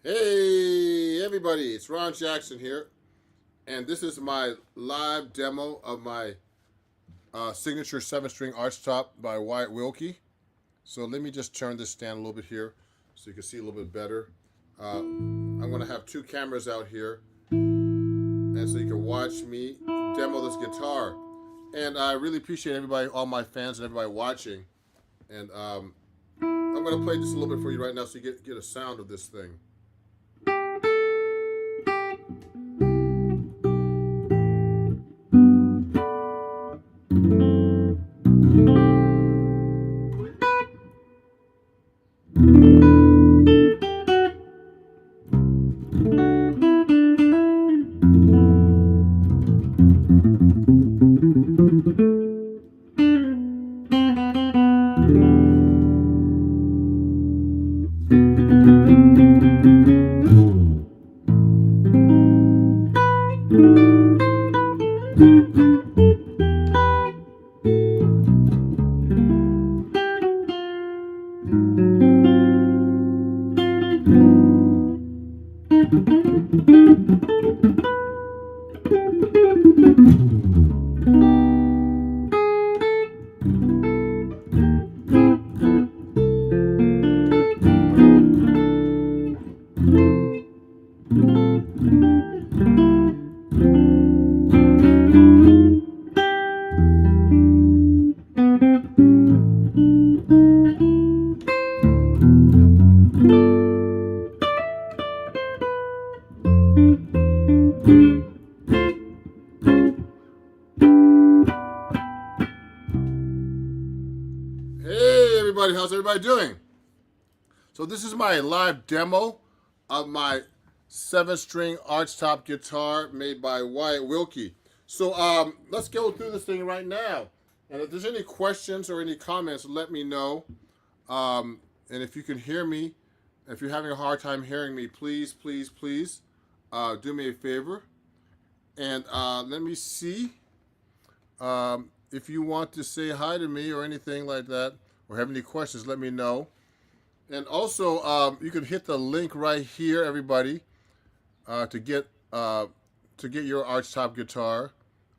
Hey everybody, it's Ron Jackson here, and this is my live demo of my signature 7-string Archtop by Wyatt Wilkie. So let me just turn this stand a little bit here so you can see a little bit better. I'm going to have two cameras out here, and so you can watch me demo this guitar. And I really appreciate everybody, all my fans and everybody watching. And I'm going to play just a little bit for you right now so you get a sound of this thing. Hey everybody, how's everybody doing? So this is my live demo of my 7-string Archtop guitar made by Wyatt Wilkie. So let's go through this thing right now. And if there's any questions or any comments, let me know. And if you can hear me, if you're having a hard time hearing me, please do me a favor. And let me see. If you want to say hi to me or anything like that, or have any questions, let me know. And also, you can hit the link right here, everybody, to get your Archtop guitar.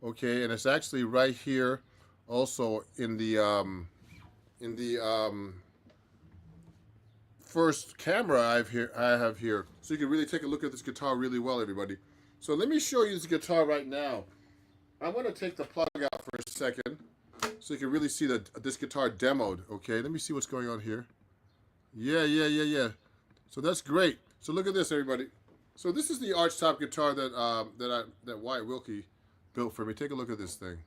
Okay, and it's actually right here, also in the first camera I have here, so you can really take a look at this guitar really well, everybody. So let me show you this guitar right now. I'm going to take the plug out for a second so you can really see this guitar demoed. Okay, let me see what's going on here. Yeah. So that's great. So look at this, everybody. So this is the Archtop guitar that Wyatt Wilkie built for me. Take a look at this thing.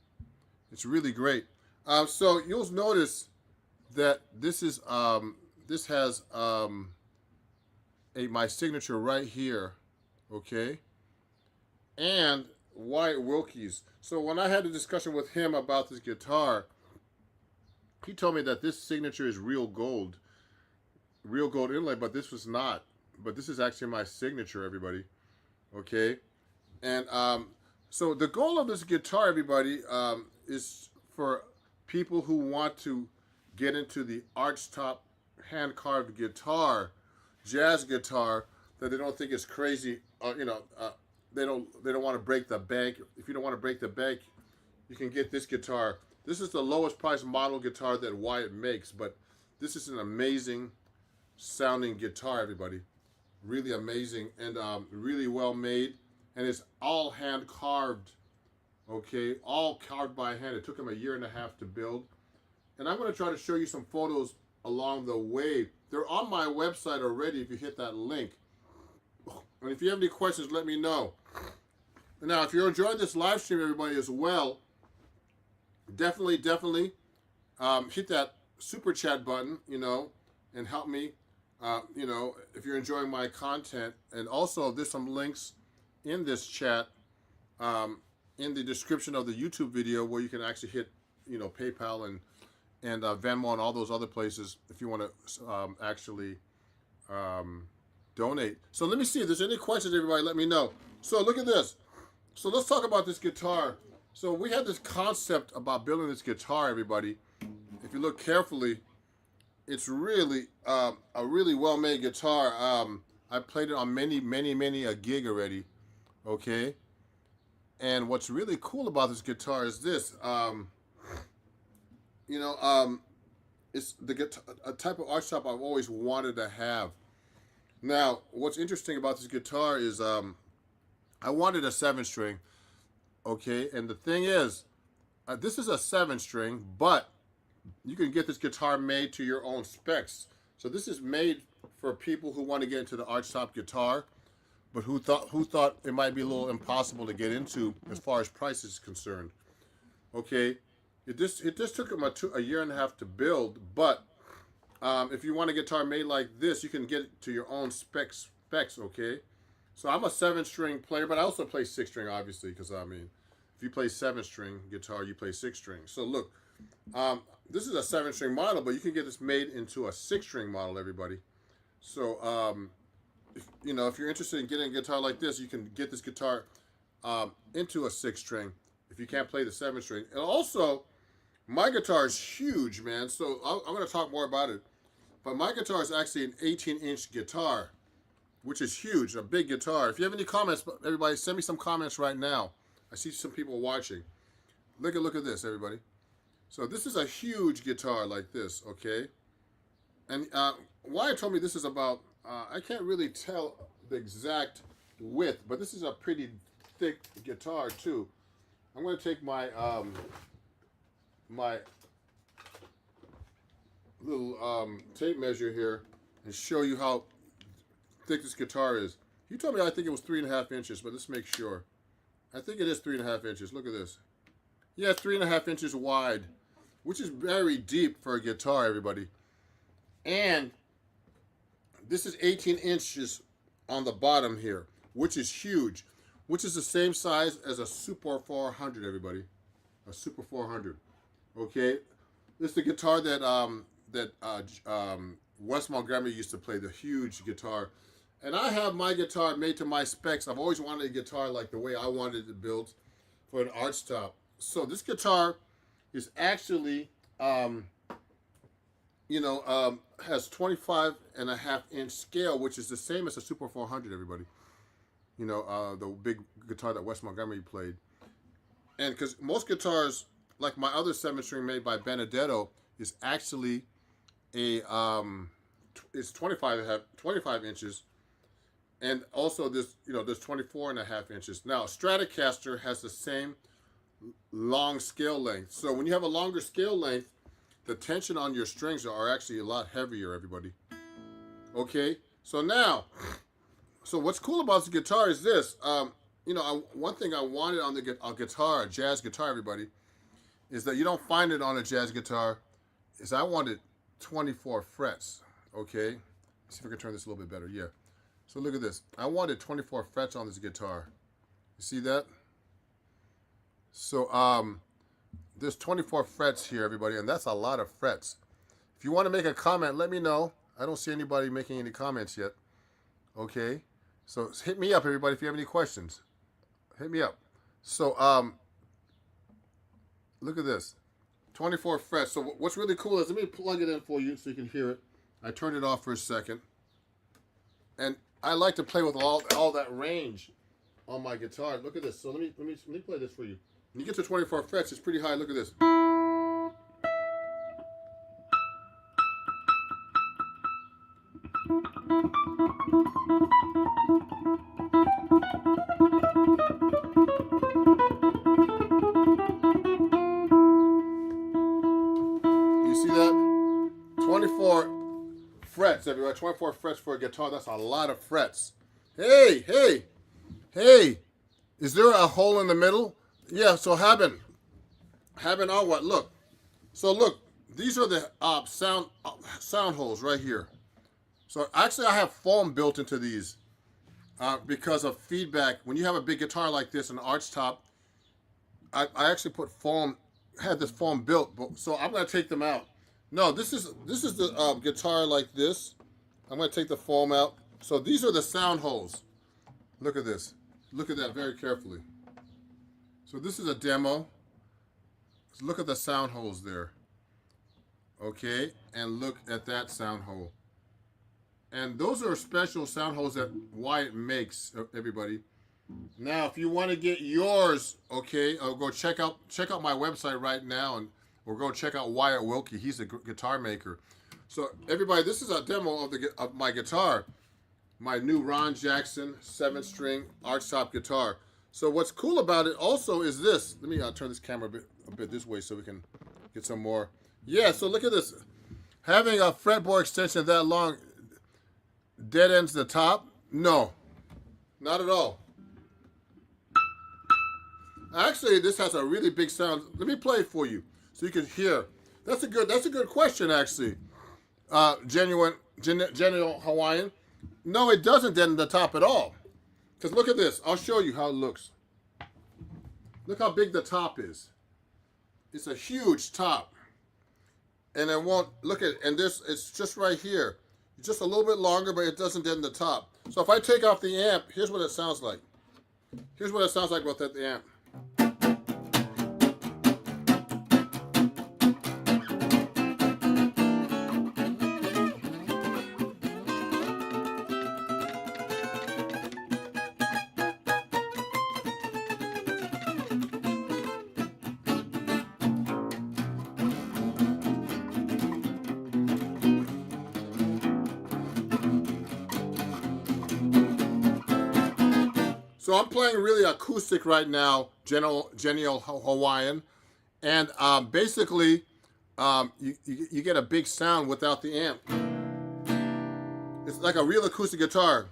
It's really great. So you'll notice that this has my signature right here. Okay, and Wyatt Wilkie's. So when I had a discussion with him about this guitar, he told me that this signature is real gold inlay, but this was not. But this is actually my signature, everybody. Okay, and so the goal of this guitar, everybody, is for people who want to get into the Archtop hand-carved guitar, jazz guitar, that they don't think is crazy. They don't want to break the bank. If you don't want to break the bank, you can get this guitar. This is the lowest price model guitar that Wyatt makes, but this is an amazing sounding guitar, everybody. Really amazing and really well made, and it's all hand carved. Okay, all carved by hand. It took him 1.5 years to build, and I'm going to try to show you some photos along the way. They're on my website already if you hit that link. And if you have any questions, let me know. Now, if you're enjoying this live stream, everybody, as well, definitely hit that super chat button, and help me, if you're enjoying my content. And also, there's some links in this chat, in the description of the YouTube video, where you can actually hit, PayPal and Venmo and all those other places if you want to actually donate. So let me see if there's any questions, everybody. Let me know. So look at this. So let's talk about this guitar. So we had this concept about building this guitar, everybody. If you look carefully, it's really a really well-made guitar. I've played it on many a gig already. Okay. And what's really cool about this guitar is this. It's the guitar, a type of Archtop I've always wanted to have. Now, what's interesting about this guitar is I wanted a 7-string, okay? And the thing is, this is a 7-string, but you can get this guitar made to your own specs. So this is made for people who want to get into the Archtop guitar, but who thought it might be a little impossible to get into as far as price is concerned. Okay, it just took them a year and a half to build, but if you want a guitar made like this, you can get it to your own specs. Okay, so I'm a 7-string player, but I also play 6-string, obviously, because I mean, if you play 7-string guitar, you play 6-string. So look, this is a 7-string model, but you can get this made into a 6-string model, everybody. So if you're interested in getting a guitar like this, you can get this guitar into a 6-string if you can't play the 7-string. And also, my guitar is huge, man. So I'm going to talk more about it. But my guitar is actually an 18-inch guitar, which is huge, a big guitar. If you have any comments, everybody, send me some comments right now. I see some people watching. Look at this, everybody. So this is a huge guitar like this, okay? And Wyatt told me this is about, I can't really tell the exact width, but this is a pretty thick guitar too. I'm going to take my my little tape measure here and show you how thick this guitar is. He told me I think it was 3.5 inches, but let's make sure. I think it is 3.5 inches. Look at this. Yeah, 3.5 inches wide, which is very deep for a guitar, everybody. And this is 18 inches on the bottom here, which is huge, which is the same size as a Super 400, everybody. A Super 400. Okay, this is the guitar that Wes Montgomery used to play, the huge guitar. And I have my guitar made to my specs. I've always wanted a guitar like the way I wanted it built for an Archtop. So this guitar is actually, has 25.5-inch scale, which is the same as a Super 400, everybody. The big guitar that Wes Montgomery played. And because most guitars, like my other 7-string made by Benedetto, is actually it's 25 inches, and also there's 24.5 inches. Now Stratocaster has the same long scale length. So when you have a longer scale length, the tension on your strings are actually a lot heavier, everybody. Okay, so what's cool about this guitar is this. One thing I wanted on the guitar, a jazz guitar, everybody, is that you don't find it on a jazz guitar, is I wanted 24 frets, okay? Let's see if I can turn this a little bit better, yeah. So look at this. I wanted 24 frets on this guitar. You see that? So there's 24 frets here, everybody, and that's a lot of frets. If you want to make a comment, let me know. I don't see anybody making any comments yet, okay? So hit me up, everybody, if you have any questions. Hit me up. So look at this, 24 frets. So what's really cool is, let me plug it in for you so you can hear it. I turned it off for a second, and I like to play with all that range on my guitar. Look at this. So let me play this for you. When you get to 24 frets, it's pretty high. Look at this. You see that? 24 frets, everybody. 24 frets for a guitar. That's a lot of frets. Hey, hey, hey. Is there a hole in the middle? Yeah, so Haben on what? Look. So look, these are the sound holes right here. So actually I have foam built into these because of feedback. When you have a big guitar like this, an Archtop, I actually had this foam built, so I'm gonna take them out. No, this is the guitar like this. I'm gonna take the foam out. So these are the sound holes. Look at this. Look at that very carefully. So this is a demo. So look at the sound holes there. Okay, and look at that sound hole. And those are special sound holes that Wyatt makes, everybody. Now, if you want to get yours, okay, go check out my website right now, or go check out Wyatt Wilkie. He's a guitar maker. So, everybody, this is a demo of my guitar, my new Ron Jackson 7-string Archtop guitar. So, what's cool about it also is this. Let me turn this camera a bit this way so we can get some more. Yeah, so look at this. Having a fretboard extension that long dead ends the top? No, not at all. Actually, this has a really big sound. Let me play it for you so you can hear. That's a good question, actually. Genuine Hawaiian. No, it doesn't deaden the top at all. Because look at this. I'll show you how it looks. Look how big the top is. It's a huge top. And it won't, look at, and this, it's just right here. It's just a little bit longer, but it doesn't deaden the top. So if I take off the amp, here's what it sounds like. Here's what it sounds like without the amp. So I'm playing really acoustic right now, Genial Hawaiian, and basically you get a big sound without the amp. It's like a real acoustic guitar.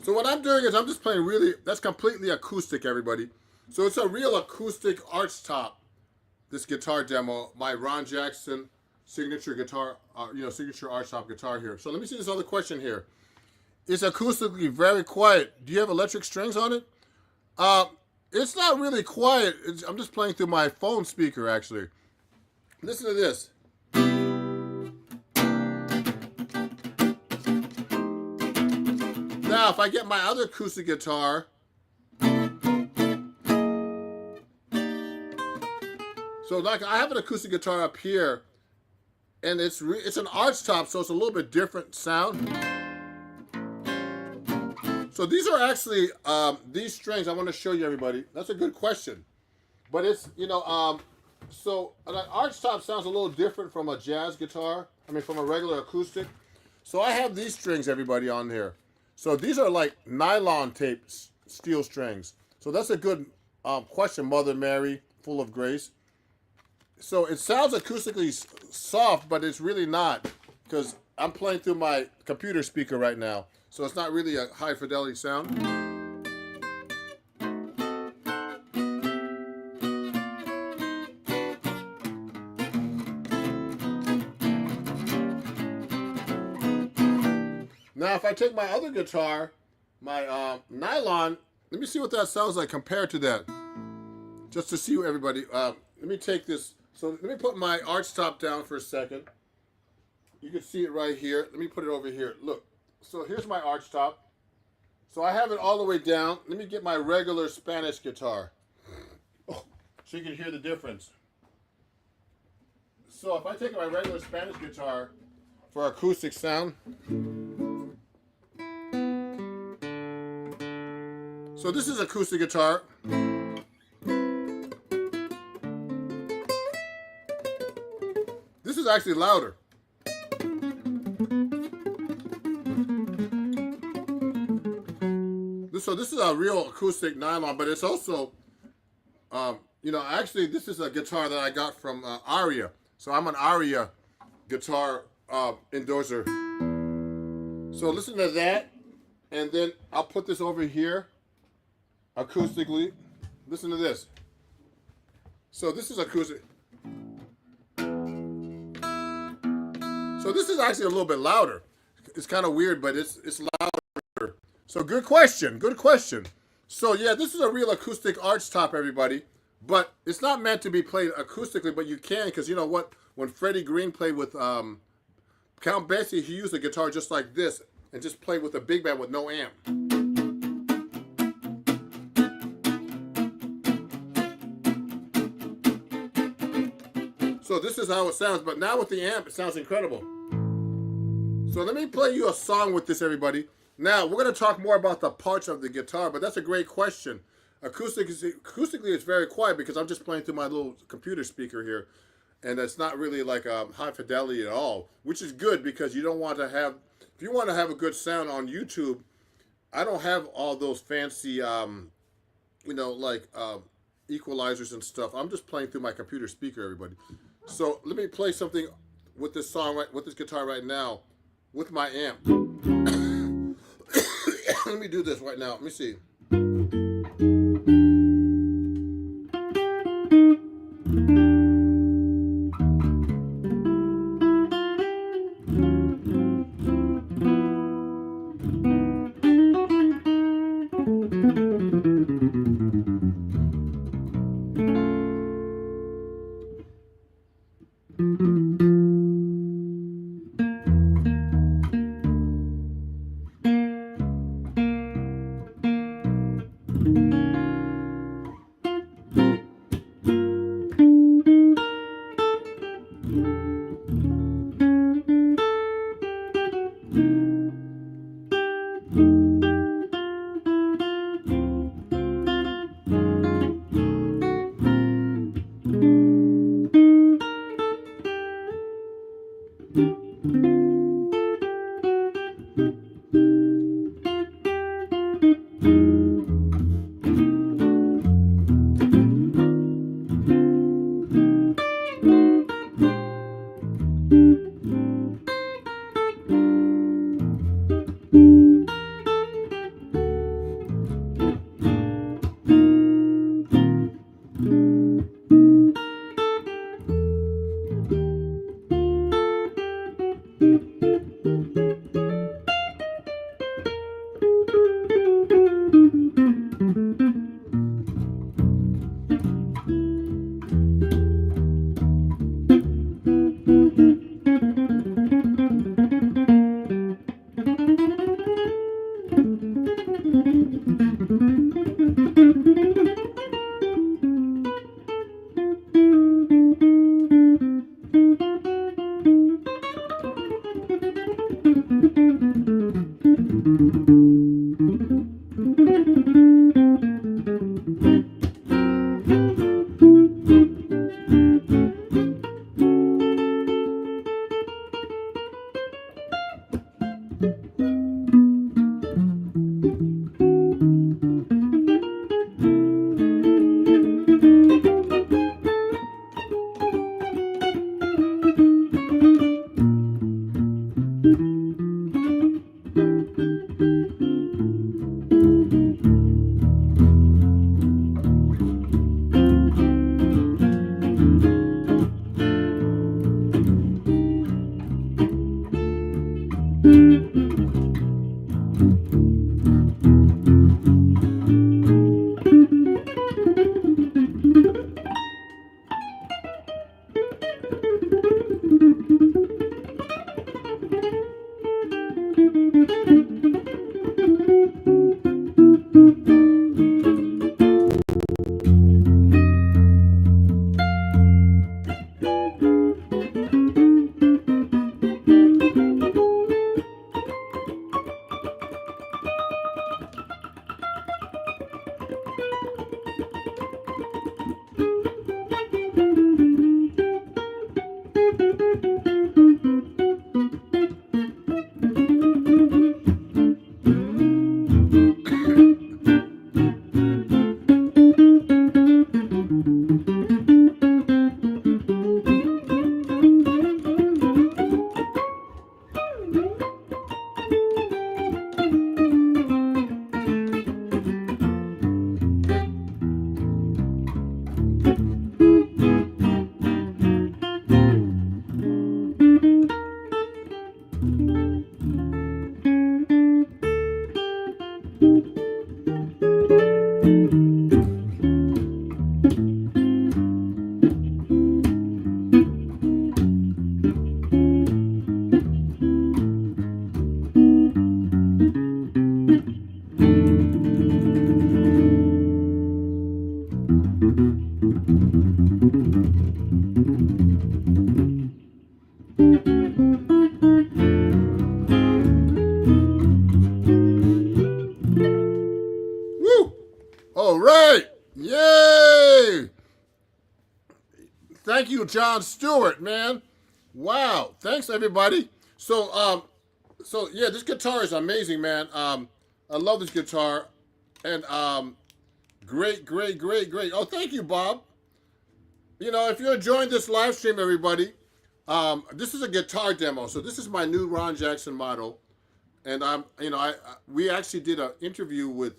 So what I'm doing is I'm just playing really, that's completely acoustic, everybody. So it's a real acoustic Archtop, this guitar demo, my Ron Jackson signature guitar, signature Archtop guitar here. So let me see this other question here. It's acoustically very quiet. Do you have electric strings on it? It's not really quiet. I'm just playing through my phone speaker, actually. Listen to this. Now, if I get my other acoustic guitar, so like I have an acoustic guitar up here, and it's an Archtop, so it's a little bit different sound. So these are actually these strings. I want to show you, everybody. That's a good question, but it's so an Archtop sounds a little different from a jazz guitar. I mean, from a regular acoustic. So I have these strings, everybody, on here. So these are like nylon tape steel strings. So that's a good question, Mother Mary, full of grace. So it sounds acoustically soft, but it's really not, because I'm playing through my computer speaker right now. So it's not really a high fidelity sound. Now, if I take my other guitar, my nylon, let me see what that sounds like compared to that. Just to see everybody. Let me take this. So let me put my Archtop down for a second. You can see it right here. Let me put it over here. Look. So here's my Archtop. So I have it all the way down. Let me get my regular Spanish guitar. Oh, so you can hear the difference. So if I take my regular Spanish guitar for acoustic sound. So this is acoustic guitar. This is actually louder. So this is a real acoustic nylon, but it's also, actually this is a guitar that I got from Aria. So I'm an Aria guitar endorser. So listen to that, and then I'll put this over here. Acoustically, listen to this. So this is acoustic. So this is actually a little bit louder. It's kind of weird, but it's louder. So good question, good question. So yeah, this is a real acoustic Archtop, everybody. But it's not meant to be played acoustically, but you can, because you know what? When Freddie Green played with Count Basie, he used a guitar just like this and just played with a big band with no amp. So this is how it sounds, but now with the amp, it sounds incredible. So let me play you a song with this, everybody. Now, we're going to talk more about the parts of the guitar, but that's a great question. Acoustically, it's very quiet because I'm just playing through my little computer speaker here, and it's not really like high fidelity at all, which is good because you don't want to have, if you want to have a good sound on YouTube, I don't have all those fancy, you know, like equalizers and stuff. I'm just playing through my computer speaker, everybody. So let me play something with this song, with this guitar right now, with my amp. Let me do this right now. Let me see. Woo! All right. Yay! Thank you, John Stewart, man. Wow. Thanks, everybody. So yeah, this guitar is amazing, man. I love this guitar. And great. Oh, thank you, Bob. You know, if you're enjoying this live stream, everybody, this is a guitar demo. So this is my new Ron Jackson model. And we actually did an interview with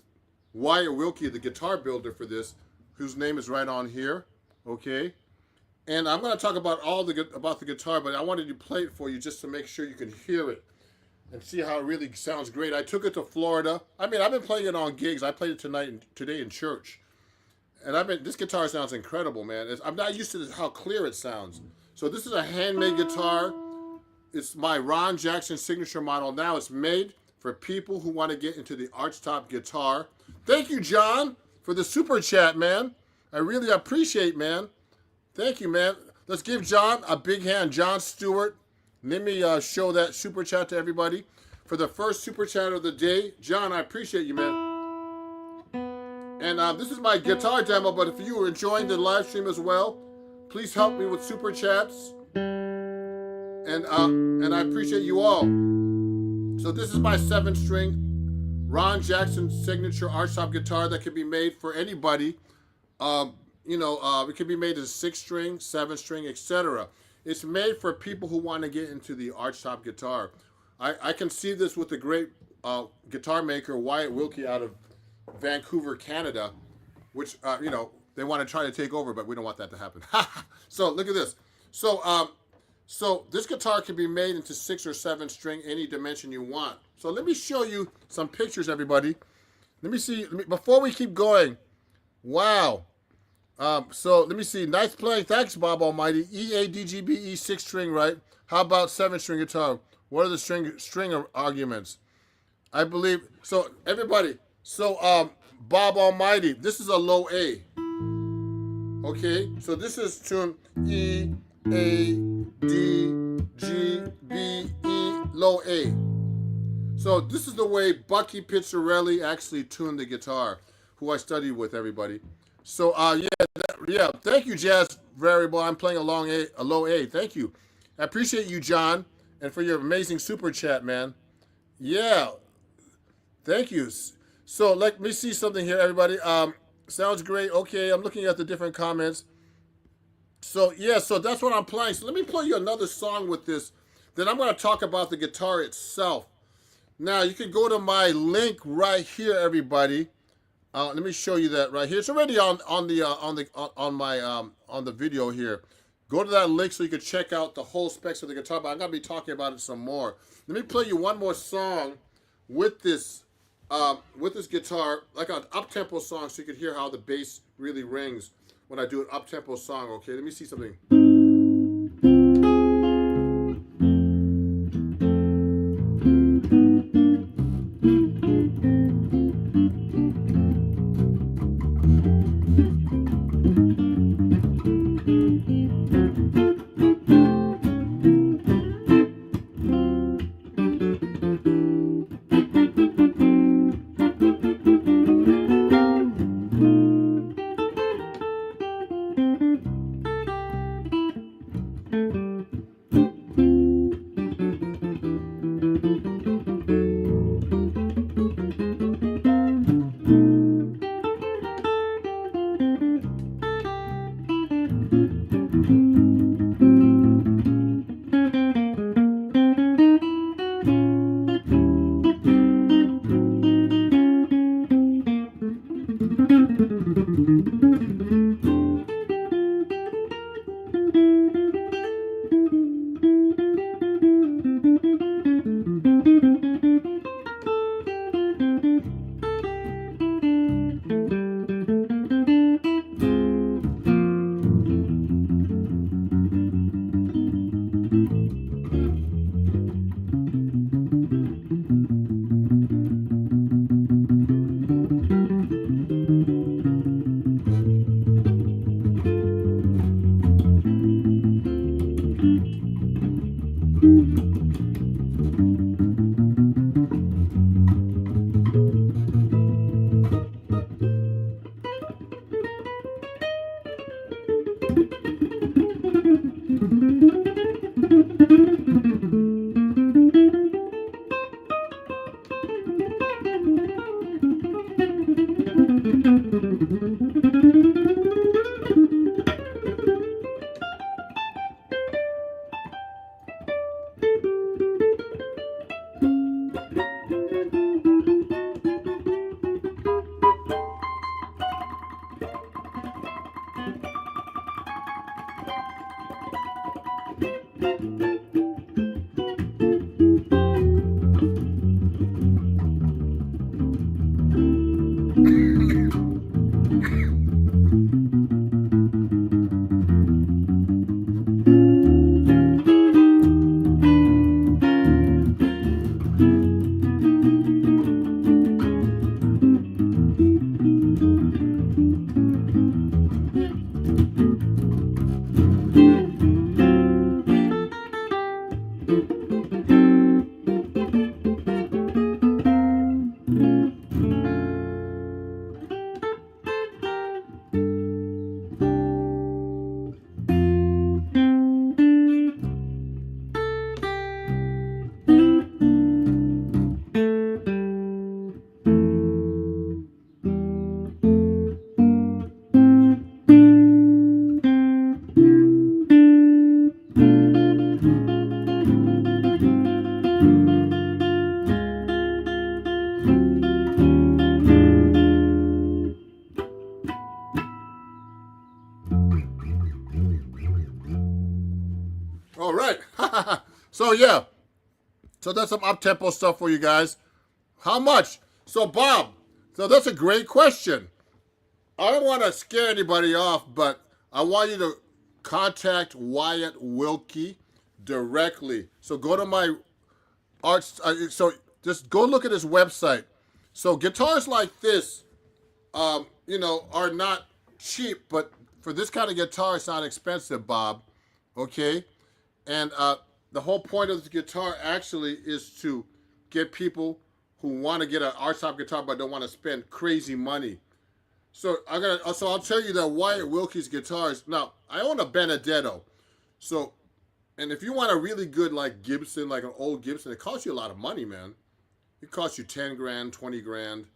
Wyatt Wilkie, the guitar builder for this, whose name is right on here. Okay. And I'm going to talk about about the guitar, but I wanted to play it for you just to make sure you can hear it and see how it really sounds great. I took it to Florida. I mean, I've been playing it on gigs. I played it today in church. And this guitar sounds incredible, man. I'm not used to how clear it sounds. So this is a handmade guitar. It's my Ron Jackson signature model. Now it's made for people who want to get into the Archtop guitar. Thank you, John, for the super chat, man. I really appreciate, man. Thank you, man. Let's give John a big hand. John Stewart. Let me show that super chat to everybody. For the first super chat of the day, John, I appreciate you, man. And this is my guitar demo, but if you are enjoying the live stream as well, please help me with super chats. And I appreciate you all. So this is my 7-string Ron Jackson signature Archtop guitar that can be made for anybody. It can be made as 6-string, 7-string, etc. It's made for people who want to get into the Archtop guitar. I can see this with the great guitar maker Wyatt Wilkie out of Vancouver, Canada, which they want to try to take over, but we don't want that to happen. So look at this. So this guitar can be made into 6 or 7-string, any dimension you want. So let me show you some pictures, everybody. Let me see before we keep going. Wow. So let me see. Nice playing. Thanks, Bob Almighty. EADGBE 6-string, right? How about 7-string guitar? What are the string arguments? I believe so. Everybody. So Bob Almighty. This is a low A. Okay. So this is tune E, A, D, G, B, E, low A. So this is the way Bucky Pizzarelli actually tuned the guitar, who I studied with, everybody. So yeah. Thank you, Jazz Variable. I'm playing a low A. Thank you. I appreciate you, John, and for your amazing super chat, man. Yeah. Thank you. So let me see something here, everybody. Sounds great. Okay, I'm looking at the different comments. So yeah, so that's what I'm playing. So let me play you another song with this. Then I'm going to talk about the guitar itself. Now you can go to my link right here, everybody. Let me show you that right here. It's already on the video here. Go to that link so you can check out the whole specs of the guitar. But I'm gonna be talking about it some more. Let me play you one more song with this guitar, like an up-tempo song, so you can hear how the bass really rings when I do an up-tempo song. Okay, let me see something. All right. So yeah. So that's some up-tempo stuff for you guys. How much? So Bob, so that's a great question. I don't want to scare anybody off, but I want you to contact Wyatt Wilkie directly. So go to my so just go look at his website. So guitars like this, are not cheap, but for this kind of guitar, it's not expensive, Bob. Okay? And the whole point of this guitar actually is to get people who want to get an Archtop guitar but don't want to spend crazy money. So I'll tell you that Wyatt Wilkie's guitars. Now I own a Benedetto, and if you want a really good like Gibson, like an old Gibson, it costs you a lot of money, man. It costs you 10 grand, 20 grand.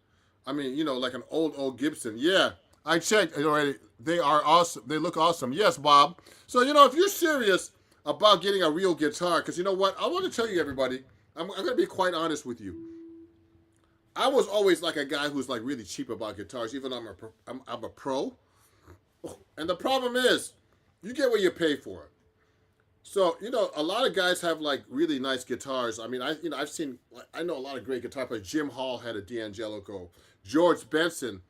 I mean, like an old Gibson. Yeah, I checked already. They are awesome. They look awesome. Yes, Bob. So if you're serious about getting a real guitar, because you know what, I want to tell you, everybody, I'm going to be quite honest with you. I was always like a guy who's like really cheap about guitars, even though I'm a pro. And the problem is, you get what you pay for. So a lot of guys have like really nice guitars. I mean, I know a lot of great guitar players. Jim Hall had a D'Angelico. George Benson.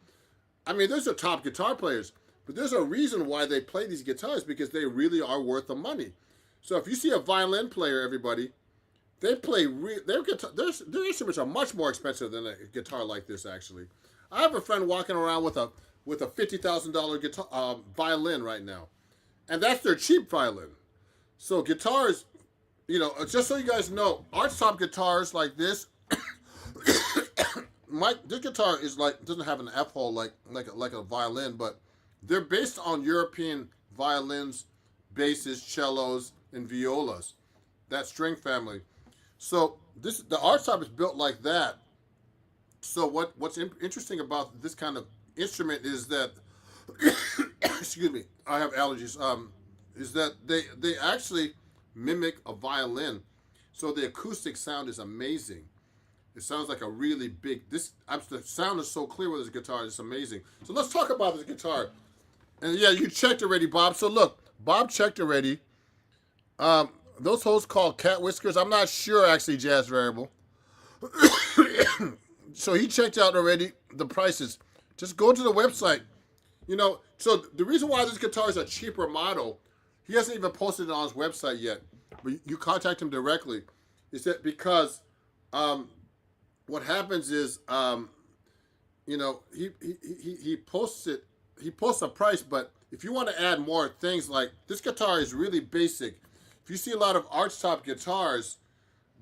I mean, those are top guitar players, but there's a reason why they play these guitars, because they really are worth the money. So if you see a violin player, everybody, they play their guitar. Their instruments are much more expensive than a guitar like this. Actually, I have a friend walking around with a $50,000 guitar violin right now, and that's their cheap violin. So guitars, just so you guys know, Archtop guitars like this. This guitar is doesn't have an F hole like a violin, but they're based on European violins, basses, cellos, and violas, that string family. So the Archtop is built like that. So what's interesting about this kind of instrument is that, excuse me, I have allergies. Is that they actually mimic a violin, so the acoustic sound is amazing. It sounds like a really big. The sound is so clear with this guitar. It's amazing. So let's talk about this guitar. And yeah, you checked already, Bob. So look, Bob checked already. Those holes called cat whiskers. I'm not sure actually, Jazz Variable. So he checked out already the prices. Just go to the website. So the reason why this guitar is a cheaper model, he hasn't even posted it on his website yet, but you contact him directly. Is that because what happens is he posts it. He posts a price, but if you want to add more things, like this guitar is really basic. If you see a lot of Archtop guitars,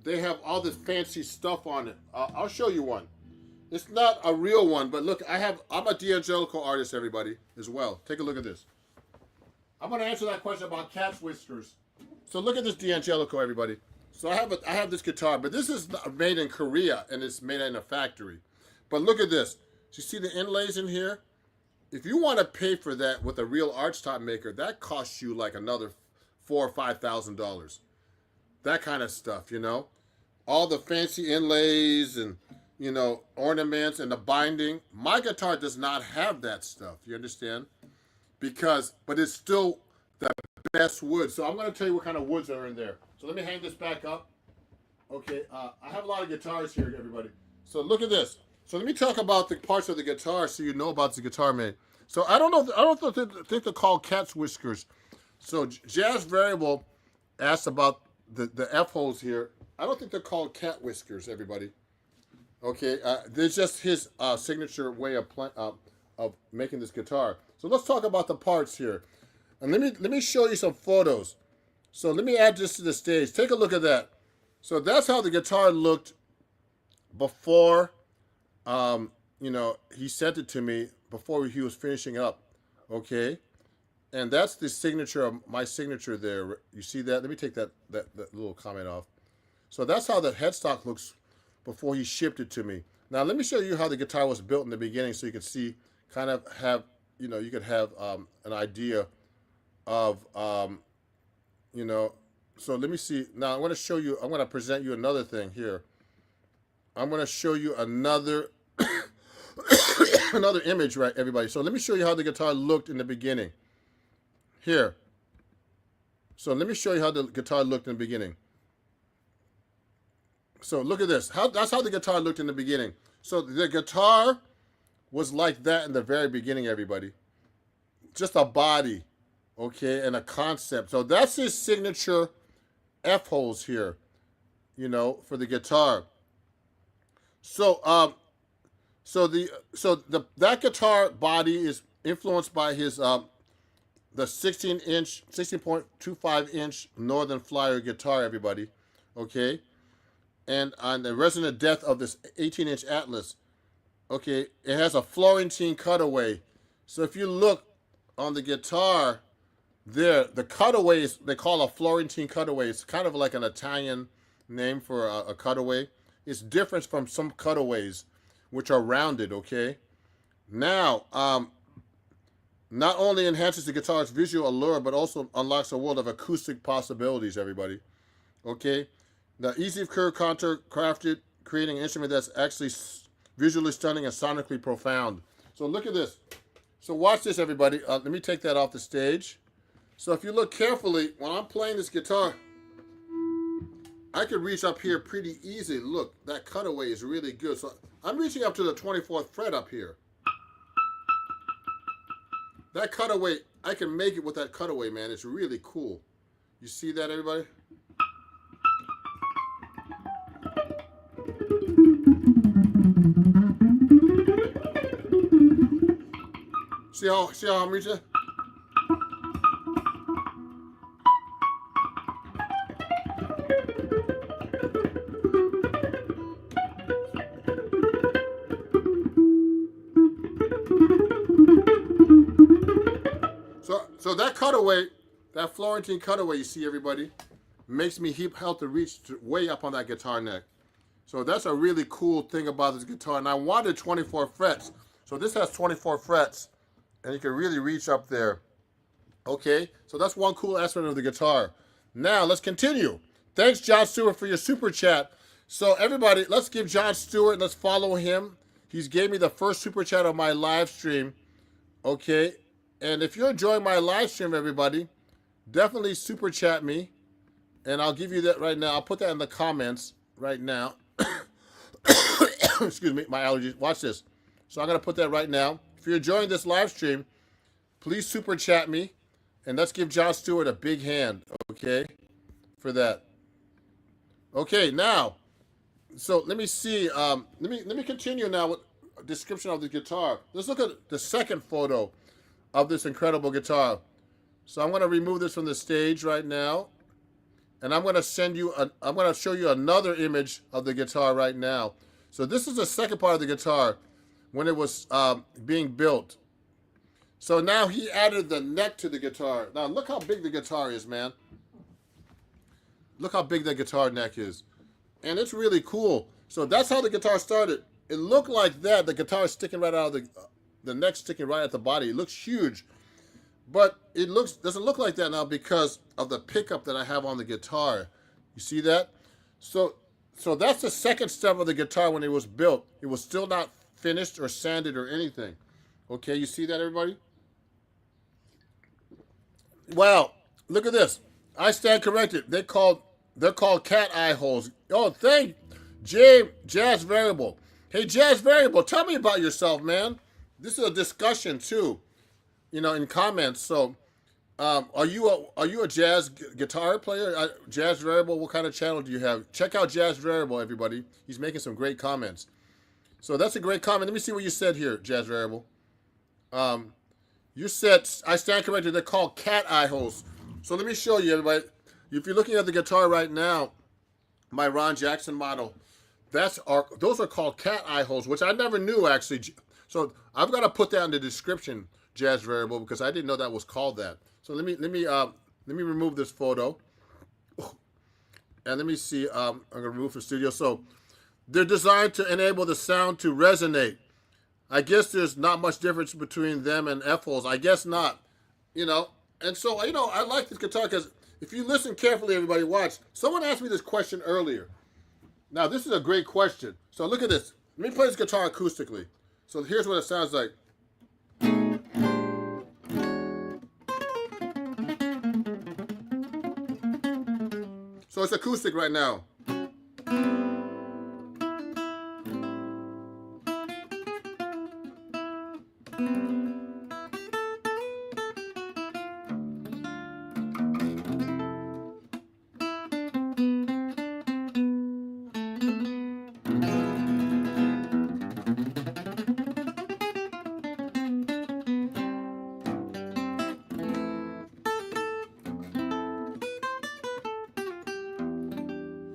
they have all this fancy stuff on it. I'll show you one. It's not a real one, but look, I'm a D'Angelico artist, everybody, as well. Take a look at this. I'm going to answer that question about cat's whiskers. So look at this D'Angelico, everybody. So I have this guitar, but this is made in Korea and it's made in a factory. But look at this. You see the inlays in here? If you want to pay for that with a real Archtop maker, that costs you like another $4,000 or $5,000. That kind of stuff, you know. All the fancy inlays and, you know, ornaments and the binding. My guitar does not have that stuff. You understand? But it's still the best wood. So I'm going to tell you what kind of woods are in there. So let me hang this back up. Okay, I have a lot of guitars here, everybody. So look at this. So let me talk about the parts of the guitar so you know about the guitar made. So I don't think they're called cat's whiskers. So Jazz Variable asked about the F holes here. I don't think they're called cat whiskers, everybody. Okay, they're just his signature way of making this guitar. So let's talk about the parts here. And let me show you some photos. So let me add this to the stage. Take a look at that. So that's how the guitar looked before, you know, he sent it to me before he was finishing up. Okay, and that's the signature of my signature there. You see that? Let me take that little comment off. So that's how the headstock looks before he shipped it to me. Now let me show you how the guitar was built in the beginning, so you can see, kind of have, you know, you could have an idea of, you know. So let me see. Now I'm going to show you. I'm going to present you another thing here. I'm going to show you another another image, right, everybody? So let me show you how the guitar looked in the beginning. Here. So let me show you how the guitar looked in the beginning. So look at this. That's how the guitar looked in the beginning. So the guitar was like that in the very beginning, everybody. Just a body, okay, and a concept. So that's his signature F holes here, you know, for the guitar. So that guitar body is influenced by his the 16.25 inch Northern Flyer guitar, everybody, okay, and on the resonant depth of this 18-inch Atlas, okay, it has a Florentine cutaway. So if you look on the guitar there, the cutaways they call a Florentine cutaway. It's kind of like an Italian name for a cutaway. It's different from some cutaways, which are rounded, okay? Now, not only enhances the guitar's visual allure, but also unlocks a world of acoustic possibilities, everybody, okay? The easy curve contour crafted, creating an instrument that's actually visually stunning and sonically profound. So look at this. So watch this, everybody. Let me take that off the stage. So if you look carefully, when I'm playing this guitar, I could reach up here pretty easy. Look, that cutaway is really good. So I'm reaching up to the 24th fret up here. That cutaway, I can make it with that cutaway, man. It's really cool. You see that, everybody? See how I'm reaching? So that cutaway, that Florentine cutaway, you see, everybody, makes me help to reach way up on that guitar neck. So that's a really cool thing about this guitar. And I wanted 24 frets. So this has 24 frets, and you can really reach up there. Okay, so that's one cool aspect of the guitar. Now let's continue. Thanks, John Stewart, for your super chat. So everybody, let's give John Stewart, let's follow him. He's gave me the first super chat of my live stream. Okay, and if you're enjoying my live stream, everybody, definitely super chat me, and I'll give you that right now. I'll put that in the comments right now. Excuse me, my allergies. Watch this. So I'm gonna put that right now. If you're enjoying this live stream, please super chat me, and let's give John Stewart a big hand, okay, for that. Okay, now, so let me see. Let me continue now with a description of the guitar. Let's look at the second photo of this incredible guitar. So I'm going to remove this from the stage right now, and I'm going to show you another image of the guitar right now. So this is the second part of the guitar when it was being built. So now he added the neck to the guitar. Now look how big the guitar is, man. Look how big the guitar neck is. And it's really cool. So that's how the guitar started. It looked like that. The guitar is sticking right out of the neck sticking right at the body. It looks huge. But it doesn't look like that now because of the pickup that I have on the guitar. You see that? So that's the second step of the guitar when it was built. It was still not finished or sanded or anything. Okay, you see that, everybody? Well, look at this. I stand corrected. They're called cat eye holes. Oh, thank Jazz Variable. Hey, Jazz Variable, tell me about yourself, man. This is a discussion too, in comments. So, are you a jazz guitar player? Jazz Variable, what kind of channel do you have? Check out Jazz Variable, everybody. He's making some great comments. So that's a great comment. Let me see what you said here, Jazz Variable. You said, I stand corrected, they're called cat eye holes. So let me show you, everybody. If you're looking at the guitar right now, my Ron Jackson model, those are called cat eye holes, which I never knew, actually. So I've got to put that in the description, Jazz Variable, because I didn't know that was called that. So let me remove this photo, and let me see. I'm gonna remove from studio. So they're designed to enable the sound to resonate. I guess there's not much difference between them and F-holes. I guess not, And so, I like this guitar because if you listen carefully, everybody, watch. Someone asked me this question earlier. Now, this is a great question. So look at this. Let me play this guitar acoustically. So here's what it sounds like. So it's acoustic right now.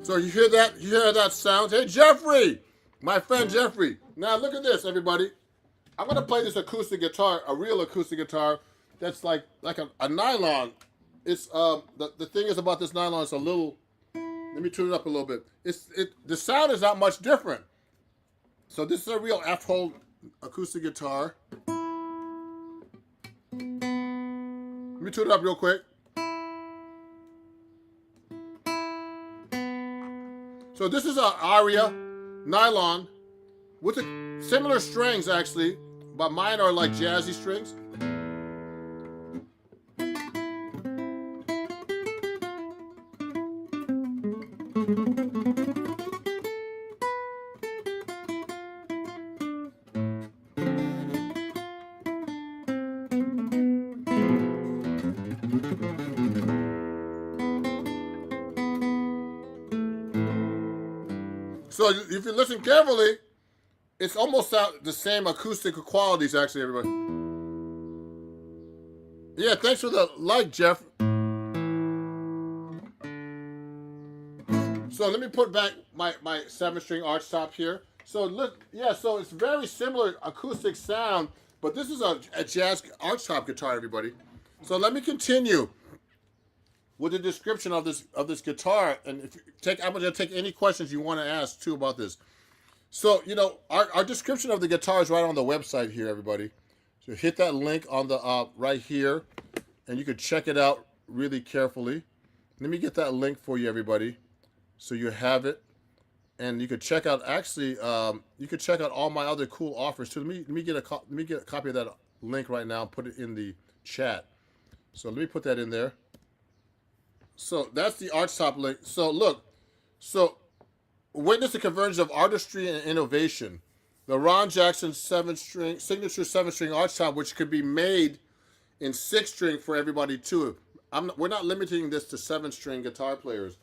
So you hear that? You hear that sound? Hey, Jeffrey! My friend Jeffrey. Now look at this, everybody. I'm going to play this acoustic guitar, a real acoustic guitar that's like a nylon. It's the thing is about this nylon, it's a little, let me tune it up a little bit. The sound is not much different. So this is a real F-hole acoustic guitar. Let me tune it up real quick. So this is an Aria nylon with similar strings actually, but mine are like jazzy strings. So if you listen carefully, it's almost the same acoustic qualities, actually, everybody. Yeah, thanks for the like, Jeff. So let me put back my 7-string Archtop here. So look, yeah, so it's very similar acoustic sound, but this is a jazz Archtop guitar, everybody. So let me continue with the description of this guitar, and I'm going to take any questions you want to ask too about this. So our description of the guitar is right on the website here, everybody. So hit that link on the right here, and you can check it out really carefully. Let me get that link for you, everybody, so you have it, and you can check out. Actually, you can check out all my other cool offers too. Let me get a copy of that link right now and put it in the chat. So let me put that in there. So that's the Archtop link. So look, witness the convergence of artistry and innovation. The Ron Jackson signature 7-string Archtop, which could be made in 6-string for everybody too. We're not limiting this to 7-string guitar players.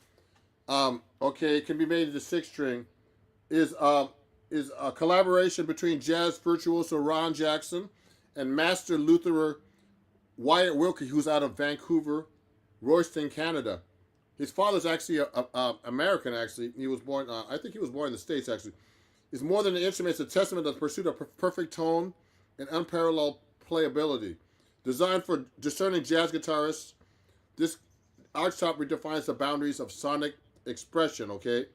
Okay, it can be made into 6-string. Is a collaboration between jazz virtuoso Ron Jackson and master luthier Wyatt Wilkie, who's out of Vancouver, Royston, Canada. His father's actually American, actually. He was born, I think he was born in the States, actually. It's more than an instrument. It's a testament to the pursuit of perfect tone and unparalleled playability. Designed for discerning jazz guitarists, this Archtop redefines the boundaries of sonic expression, okay?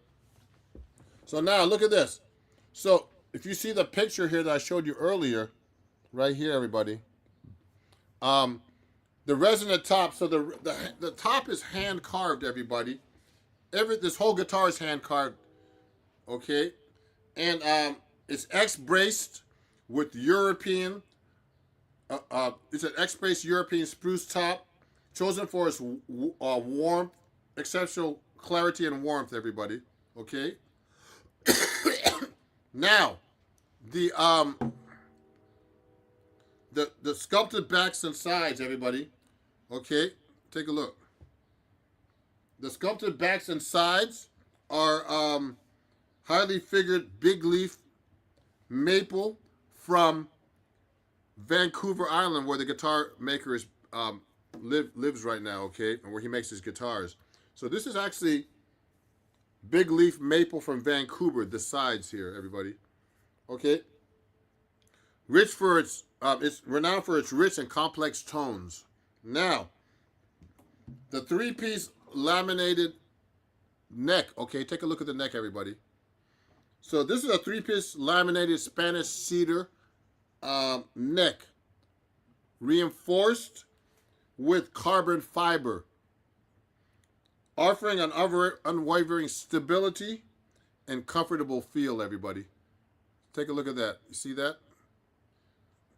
So now look at this. So if you see the picture here that I showed you earlier, right here, everybody, the resonant top, so the top is hand carved, everybody. This whole guitar is hand carved, okay? And it's X-braced with European, it's an X-braced European spruce top, chosen for its warmth, exceptional clarity and warmth, everybody, okay? Now, the sculpted backs and sides, everybody, okay? Take a look. The sculpted backs and sides are highly figured big leaf maple from Vancouver Island, where the guitar maker is lives right now, okay, and where he makes his guitars. So this is actually big leaf maple from Vancouver. The sides here, everybody, okay. Rich for it's renowned for its rich and complex tones. Now, the three-piece laminated neck. Okay, take a look at the neck, everybody. So this is a three-piece laminated Spanish cedar neck, reinforced with carbon fiber, offering an unwavering stability and comfortable feel, everybody. Take a look at that. You see that?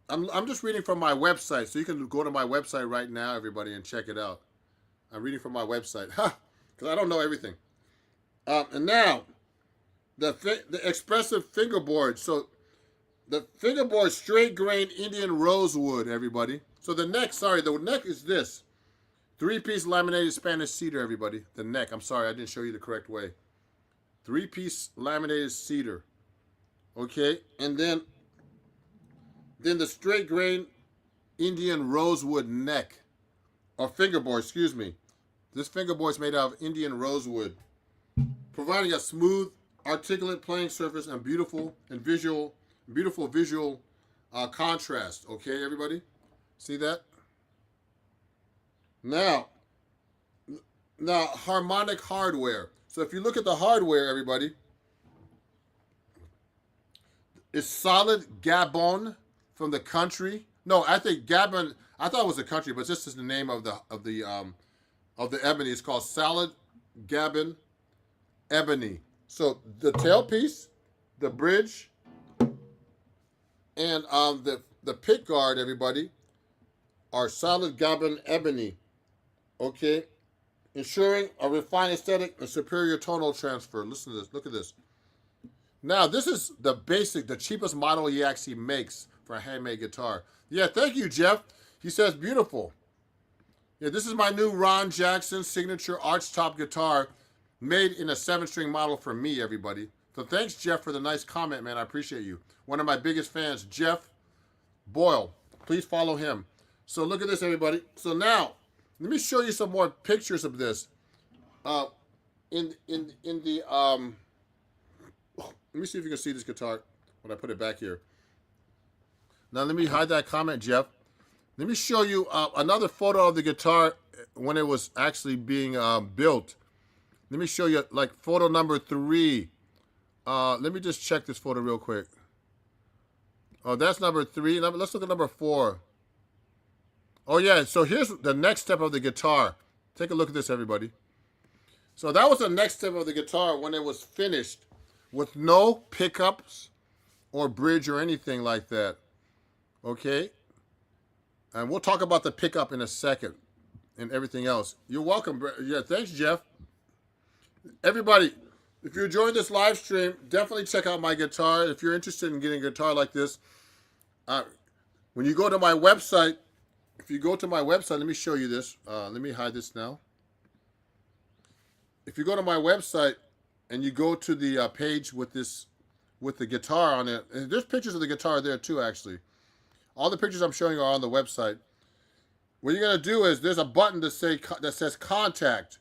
I'm just reading from my website, so you can go to my website right now, everybody, and check it out. I'm reading from my website, because I don't know everything. And now, the expressive fingerboard. So, the fingerboard straight grain Indian rosewood, everybody. So the neck is this. Three-piece laminated Spanish cedar, everybody. The neck, I'm sorry, I didn't show you the correct way. Three-piece laminated cedar. Okay, and then the straight grain Indian rosewood neck, or fingerboard, excuse me. This fingerboard is made out of Indian rosewood, providing a smooth, articulate playing surface and beautiful visual contrast. Okay, everybody, see that? Now harmonic hardware. So if you look at the hardware, everybody, it's solid Gabon from the country. No, I think Gabon. I thought it was a country, but this is the name of the ebony. It's called solid Gabon ebony. So the tailpiece, the bridge, and the pick guard, everybody, are solid Gabon ebony. Okay, ensuring a refined aesthetic and superior tonal transfer. Listen to this. Look at this. Now, this is the cheapest model he actually makes for a handmade guitar. Yeah, thank you, Jeff. He says, beautiful. Yeah, this is my new Ron Jackson signature Archtop guitar, made in a 7-string model for me, everybody. So thanks, Jeff, for the nice comment, man. I appreciate you. One of my biggest fans, Jeff Boyle. Please follow him. So look at this, everybody. So now, let me show you some more pictures of this. Let me see if you can see this guitar when I put it back here. Now, let me hide that comment, Jeff. Let me show you another photo of the guitar when it was actually being built. Let me show you, like, photo number 3. Let me just check this photo real quick. Oh, that's number 3. Let's look at number 4. Oh, yeah, so here's the next step of the guitar. Take a look at this, everybody. So that was the next step of the guitar when it was finished, with no pickups or bridge or anything like that. Okay? And we'll talk about the pickup in a second and everything else. You're welcome. Yeah, thanks, Jeff. Everybody, if you're enjoying this live stream, definitely check out my guitar. If you're interested in getting a guitar like this, when you go to my website, let me show you this. Let me hide this now. If you go to my website and you go to the page with the guitar on it, and there's pictures of the guitar there too, actually. All the pictures I'm showing you are on the website. What you're going to do is there's a button that says contact.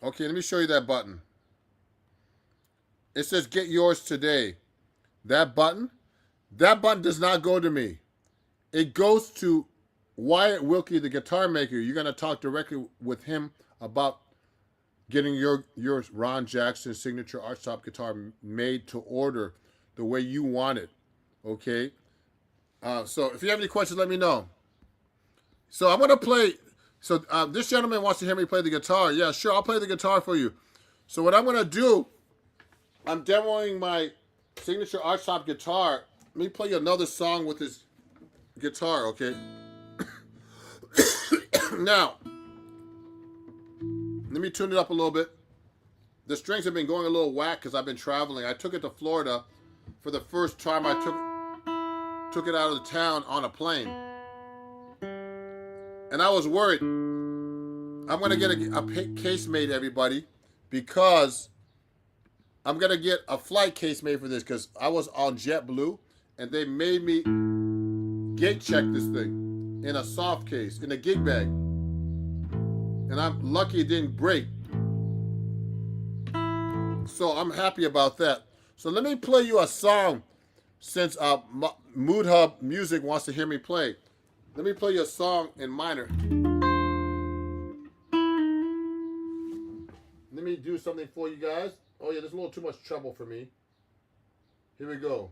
Okay, let me show you that button. It says get yours today. That button does not go to me. It goes to Wyatt Wilkie, the guitar maker, you're going to talk directly with him about getting your Ron Jackson signature Archtop guitar made to order the way you want it. Okay? So if you have any questions, let me know. So I'm going to play. So this gentleman wants to hear me play the guitar. Yeah, sure, I'll play the guitar for you. So what I'm going to do, I'm demoing my signature Archtop guitar. Let me play you another song with this guitar, okay? Now, let me tune it up a little bit. The strings have been going a little whack because I've been traveling. I took it to Florida for the first time. I took it out of the town on a plane. And I was worried. I'm going to get a case made, everybody, because I'm going to get a flight case made for this because I was on JetBlue and they made me gate check this thing in a soft case, in a gig bag. And I'm lucky it didn't break. So I'm happy about that. So let me play you a song since Mood Hub Music wants to hear me play. Let me play you a song in minor. Let me do something for you guys. Oh yeah, there's a little too much trouble for me. Here we go.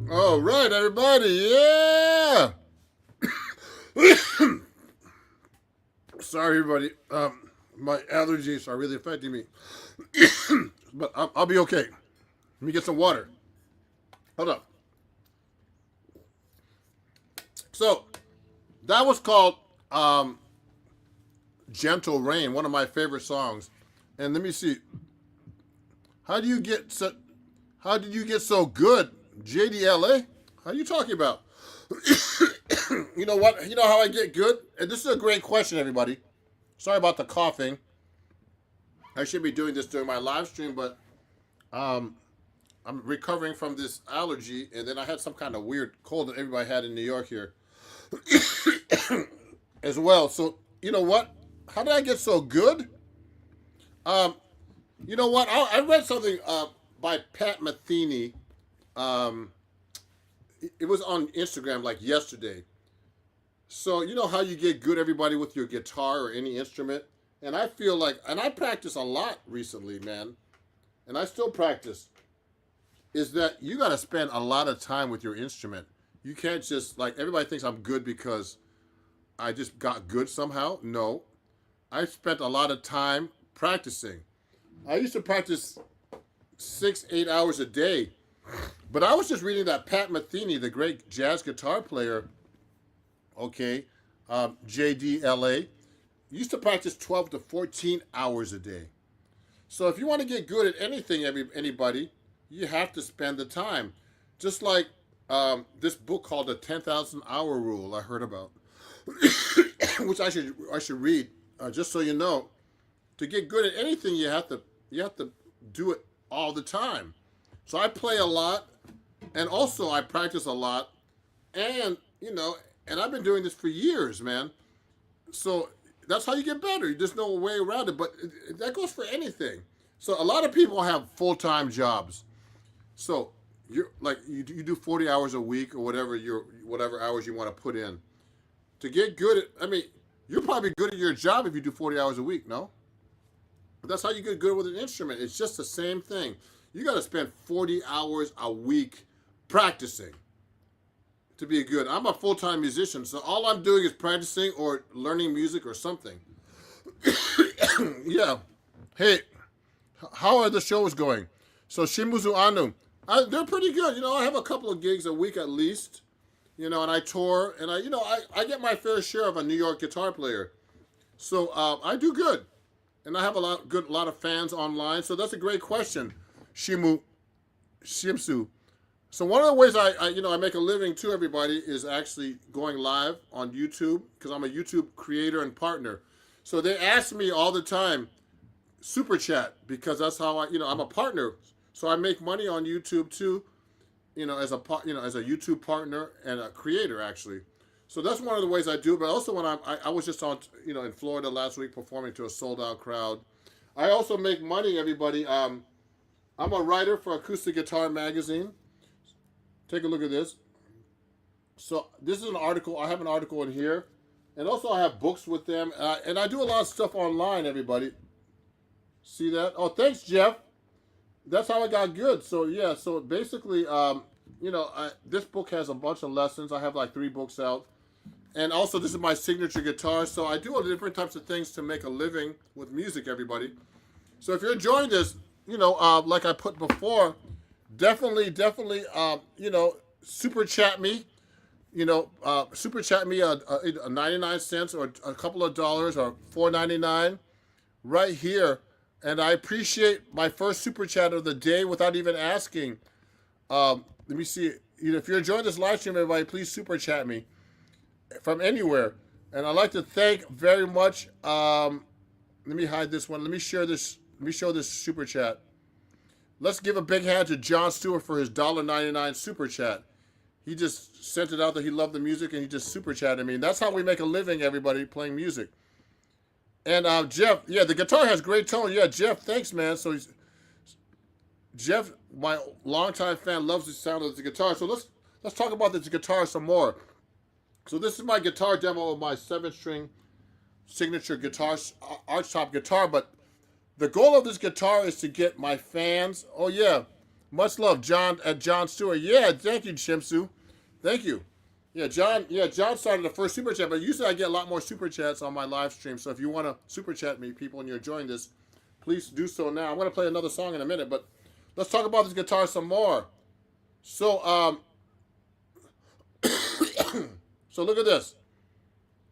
All right, everybody, yeah. Sorry, everybody. My allergies are really affecting me, but I'll be okay. Let me get some water. Hold up. So that was called "Gentle Rain," one of my favorite songs. And let me see. How did you get so good, JDLA? How are you talking about? You know what? You know how I get good? And this is a great question, everybody. Sorry about the coughing. I should be doing this during my live stream, but I'm recovering from this allergy, and then I had some kind of weird cold that everybody had in New York here as well. So, you know what? How did I get so good? You know what? I read something by Pat Metheny. It was on Instagram like yesterday. So you know how you get good, everybody, with your guitar or any instrument? And I feel like, and I practice a lot recently, man, and I still practice, is that you got to spend a lot of time with your instrument. You can't just, like, everybody thinks I'm good because I just got good somehow. No. I spent a lot of time practicing. I used to practice 6-8 hours a day. But I was just reading that Pat Metheny, the great jazz guitar player, okay, JDLA, used to practice 12 to 14 hours a day. So if you want to get good at anything, anybody, you have to spend the time. Just like this book called The 10,000 Hour Rule I heard about, which I should read, just so you know. To get good at anything, you have to do it all the time. So I play a lot, and also I practice a lot, and you know, and I've been doing this for years, man. So that's how you get better. There's no way around it, but that goes for anything. So a lot of people have full-time jobs. So you're like you do 40 hours a week or whatever hours you want to put in. To get good at, I mean, you're probably good at your job if you do 40 hours a week, no? But that's how you get good with an instrument. It's just the same thing. You got to spend 40 hours a week practicing to be good. I'm a full-time musician, so all I'm doing is practicing or learning music or something. Yeah. Hey, how are the shows going? So Shimuzu Anu, They're pretty good. You know, I have a couple of gigs a week at least. You know, and I tour, and I get my fair share of a New York guitar player. So I do good, and I have a lot of fans online. So that's a great question, Shimsu. So one of the ways I make a living too, everybody, is actually going live on YouTube because I'm a YouTube creator and partner. So they ask me all the time, super chat, because that's how I'm a partner. So I make money on YouTube too, as a YouTube partner and a creator actually. So that's one of the ways I do. But also when I was just on in Florida last week performing to a sold out crowd. I also make money, everybody. I'm a writer for Acoustic Guitar Magazine. Take a look at this. So this is an article. I have an article in here. And also I have books with them. And I do a lot of stuff online, everybody. See that? Oh, thanks, Jeff. That's how I got good. So, yeah. So, basically, this book has a bunch of lessons. I have like 3 books out. And also, this is my signature guitar. So, I do all the different types of things to make a living with music, everybody. So, if you're enjoying this, like I put before, definitely, super chat me. Super chat me a 99 cents or a couple of dollars or $4.99 right here. And I appreciate my first super chat of the day without even asking. Let me see. If you're enjoying this live stream, everybody, please super chat me from anywhere. And I'd like to thank very much. Let me hide this one. Let me share this. Let me show this super chat. Let's give a big hand to John Stewart for his $1.99 super chat. He just sent it out that he loved the music and he just super chatted me. And that's how we make a living, everybody, playing music. And Jeff, yeah, the guitar has great tone. Yeah, Jeff, thanks, man. So Jeff, my longtime fan, loves the sound of the guitar. So let's talk about this guitar some more. So this is my guitar demo of my 7-string signature guitar, Archtop guitar. But the goal of this guitar is to get my fans. Oh yeah, much love, John Stewart. Yeah, thank you, Shimsu. Thank you. Yeah, John started the first super chat, but usually I get a lot more super chats on my live stream. So if you want to super chat me, people, and you're enjoying this, please do so now. I'm going to play another song in a minute, but let's talk about this guitar some more. So, so look at this.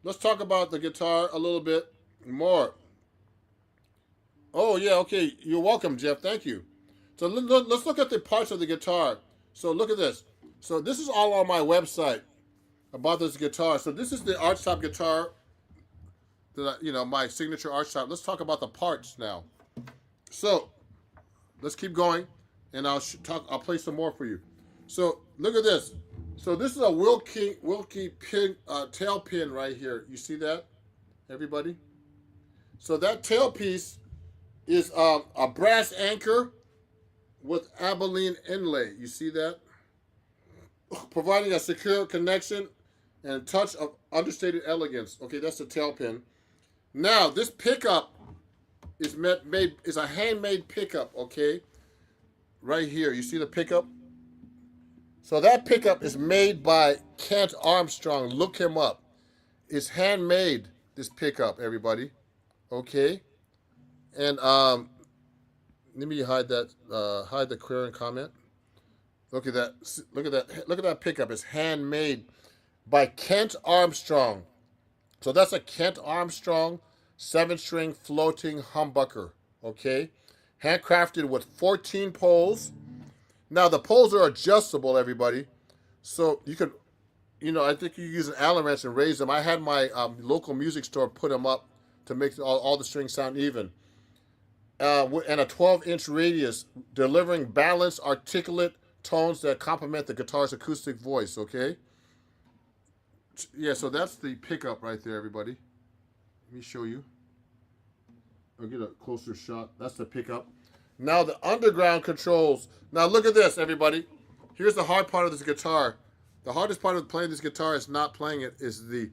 Let's talk about the guitar a little bit more. Oh, yeah, okay. You're welcome, Jeff. Thank you. So let's look at the parts of the guitar. So look at this. So this is all on my website about this guitar. So this is the Archtop guitar, that my signature Archtop. Let's talk about the parts now. So let's keep going, and I'll play some more for you. So look at this. So this is a Wilkie pin, tail pin right here. You see that, everybody? So that tail piece is a brass anchor with Abilene inlay. You see that? Providing a secure connection and a touch of understated elegance. Okay, that's the tail pin. Now, this pickup is a handmade pickup, okay? Right here, you see the pickup? So that pickup is made by Kent Armstrong. Look him up. It's handmade, this pickup, everybody. Okay? And let me hide the query comment. Look at that. Look at that. Look at that pickup. It's handmade by Kent Armstrong. So that's a Kent Armstrong 7-string floating humbucker. Okay? Handcrafted with 14 poles. Now the poles are adjustable, everybody. So you can, I think you use an Allen wrench and raise them. I had my local music store put them up to make all the strings sound even. And a 12-inch radius, delivering balanced, articulate tones that complement the guitar's acoustic voice, okay? Yeah, so that's the pickup right there, everybody. Let me show you. I'll get a closer shot. That's the pickup. Now the underground controls. Now look at this, everybody. Here's the hard part of this guitar. The hardest part of playing this guitar is not playing it, is the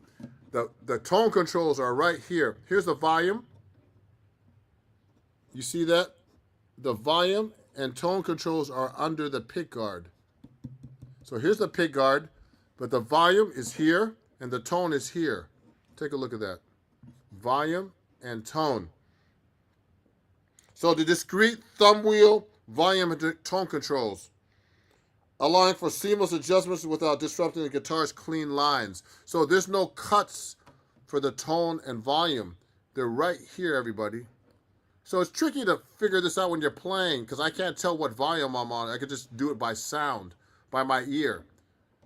tone controls are right here. Here's the volume. You see that? The volume and tone controls are under the pick guard. So here's the pick guard, but the volume is here and the tone is here. Take a look at that. Volume and tone. So the discrete thumb wheel, volume and tone controls. allowing for seamless adjustments without disrupting the guitar's clean lines. So there's no cuts for the tone and volume. They're right here, everybody. So it's tricky to figure this out when you're playing because I can't tell what volume I'm on. I could just do it by sound, by my ear.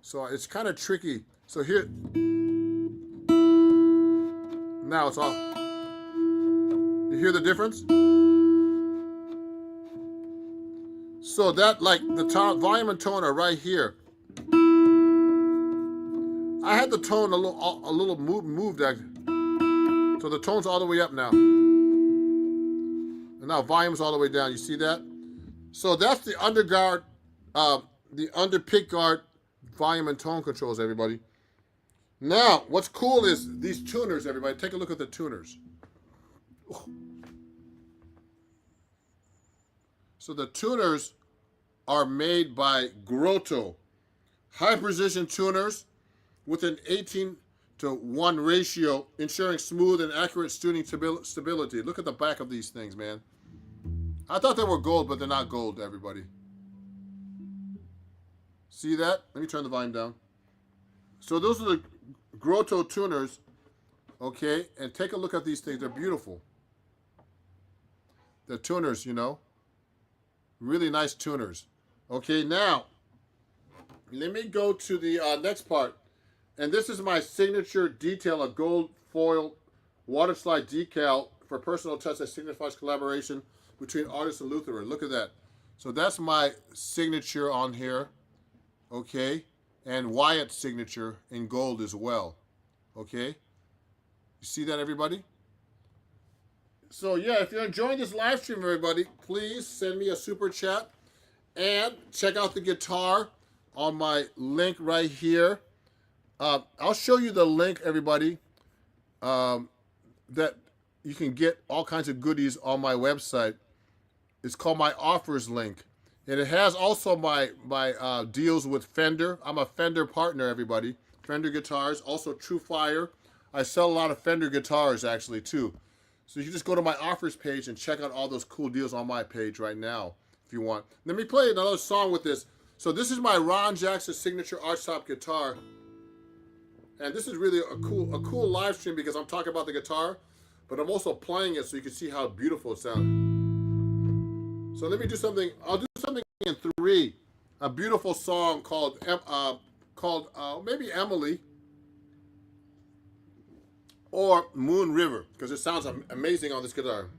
So it's kind of tricky. So here, now it's off. You hear the difference? So that, like, the volume and tone are right here. I had the tone a little moved. So the tone's all the way up now. And now volume's all the way down. You see that? So that's the underguard, the under pick guard volume and tone controls, everybody. Now, what's cool is these tuners, everybody. Take a look at the tuners. So the tuners are made by Grotto. High precision tuners with an 18:1 ratio, ensuring smooth and accurate tuning stability. Look at the back of these things, man. I thought they were gold, but they're not gold, everybody. See that? Let me turn the volume down. So those are the Grotto tuners, okay? And take a look at these things. They're beautiful. They're tuners, you know. Really nice tuners. Okay, now, let me go to the next part. And this is my signature detail, a gold foil water slide decal for personal touch that signifies collaboration between artist and luthier. Look at that. So that's my signature on here, okay? And Wyatt's signature in gold as well, okay? You see that, everybody? So yeah, if you're enjoying this live stream, everybody, please send me a super chat and check out the guitar on my link right here. I'll show you the link, everybody, that you can get all kinds of goodies on my website. It's called my offers link. And it has also my deals with Fender. I'm a Fender partner, everybody. Fender guitars, also True Fire. I sell a lot of Fender guitars, actually, too. So you can just go to my offers page and check out all those cool deals on my page right now, if you want. Let me play another song with this. So this is my Ron Jackson signature Archtop guitar. And this is really a cool live stream because I'm talking about the guitar, but I'm also playing it so you can see how beautiful it sounds. So let me do something. I'll do something in 3. A beautiful song called maybe Emily or Moon River, because it sounds amazing on this guitar.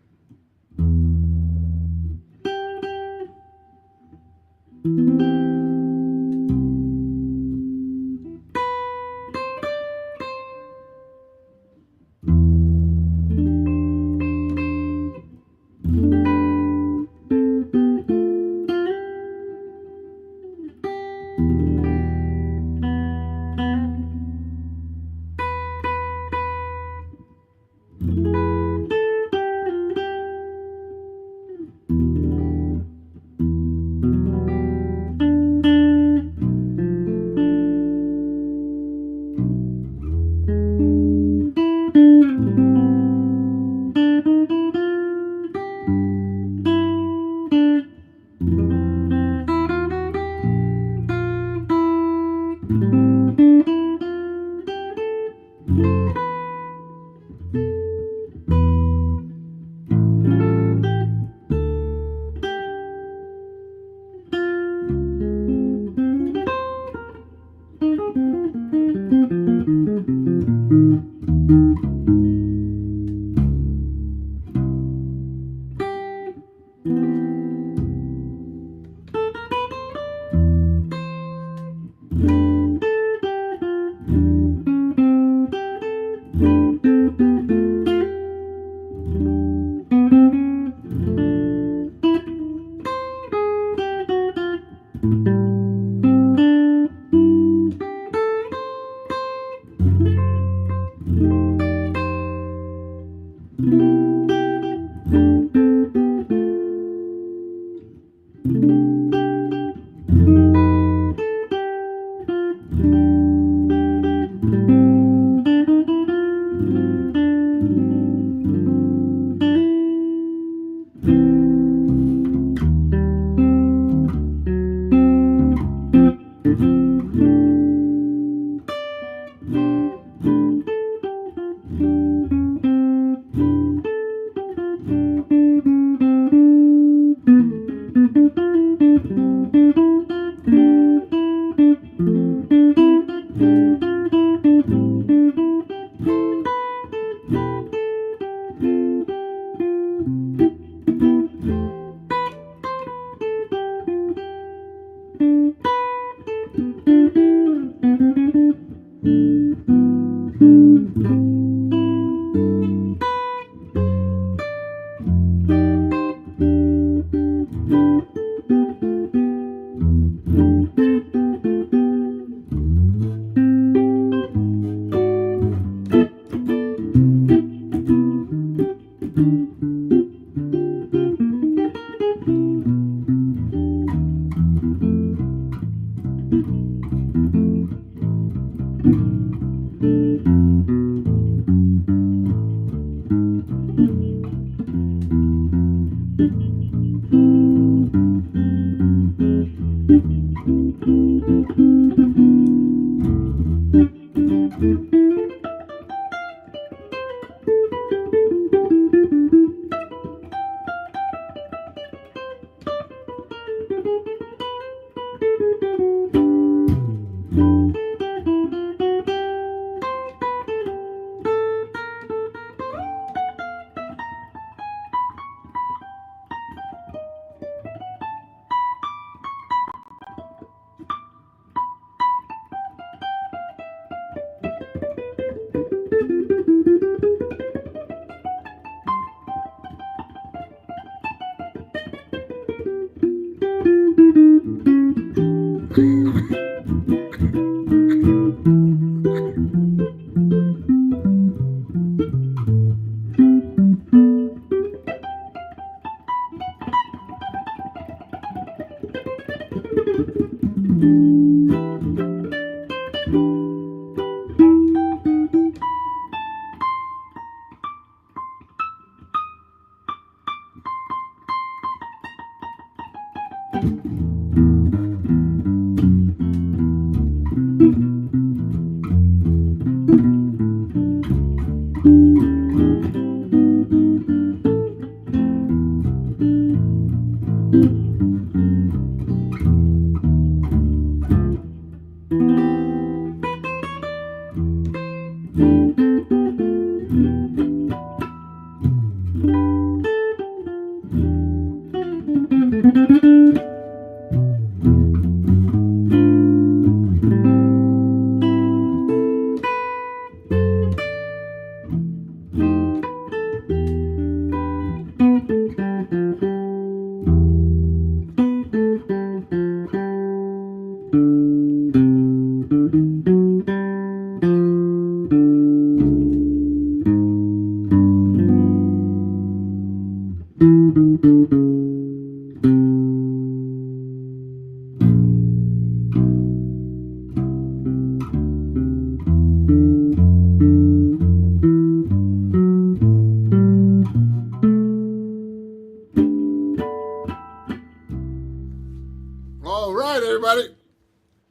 All right, everybody.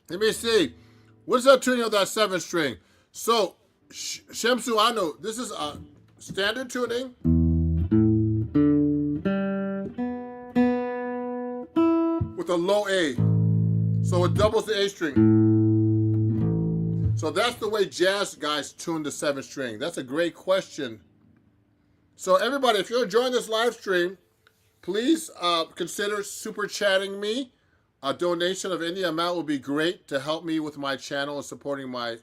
Let me see. What's that tuning of that 7th string? So, Shemsu, I know this is a standard tuning. With a low A. So it doubles the A string. So that's the way jazz guys tune the 7th string. That's a great question. So everybody, if you're enjoying this live stream, please consider super chatting me. A donation of any amount would be great to help me with my channel and supporting my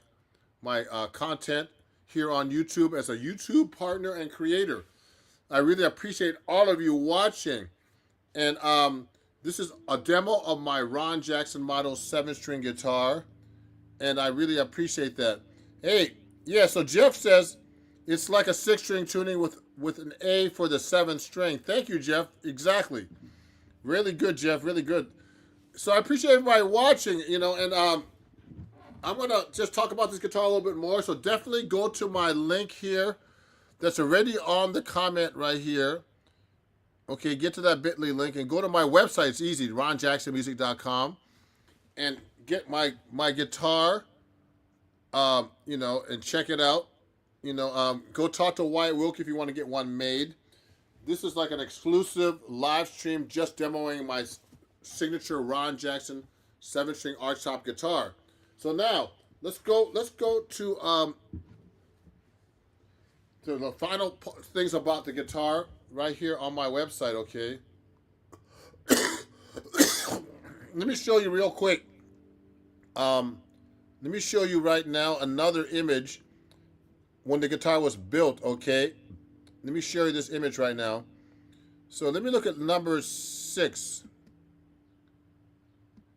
content here on YouTube as a YouTube partner and creator. I really appreciate all of you watching. And this is a demo of my Ron Jackson model 7-string guitar. And I really appreciate that. Hey, yeah, so Jeff says it's like a 6-string tuning with an A for the 7th string. Thank you, Jeff. Exactly. Really good, Jeff. Really good. So I appreciate everybody watching, you know, and I'm going to just talk about this guitar a little bit more. So definitely go to my link here that's already on the comment right here. Okay, get to that bit.ly link and go to my website. It's easy, ronjacksonmusic.com. And get my guitar, you know, and check it out. You know, go talk to Wyatt Wilkie if you want to get one made. This is like an exclusive live stream just demoing my signature Ron Jackson 7-string Archtop guitar. So now let's go to the final things about the guitar right here on my website. Okay. Let me show you real quick. Let me show you right now another image when the guitar was built. Okay. Let me show you this image right now. So let me look at number 6.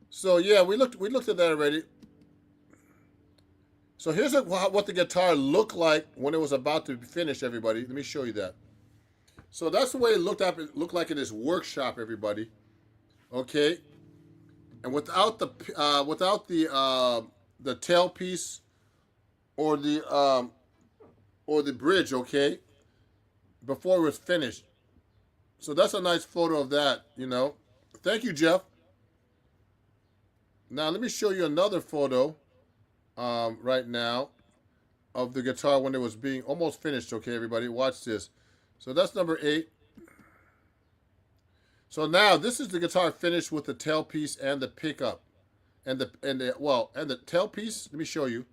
So yeah, we looked at that already. So here's what the guitar looked like when it was about to be finished, everybody. Let me show you that. So that's the way it looked like in his workshop, everybody. Okay. And without the tailpiece or the bridge, okay, before it was finished. So that's a nice photo of that, you know. Thank you, Jeff. Now let me show you another photo right now of the guitar when it was being almost finished. Okay, everybody, watch this. So that's number 8. So now this is the guitar finished with the tailpiece and the pickup, and the tailpiece. Let me show you.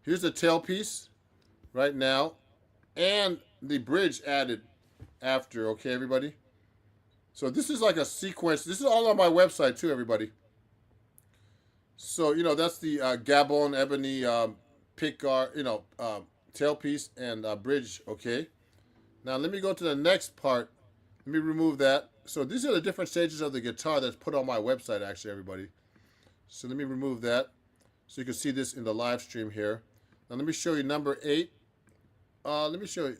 Here's the tailpiece right now, and the bridge added after. Okay, everybody. So this is like a sequence. This is all on my website too, everybody. So you know that's the Gabon ebony pick guard, you know, tailpiece and bridge. Okay. Now let me go to the next part. Let me remove that. So these are the different stages of the guitar that's put on my website, actually, everybody. So let me remove that so you can see this in the live stream here. Now let me show you number 8. Let me show you.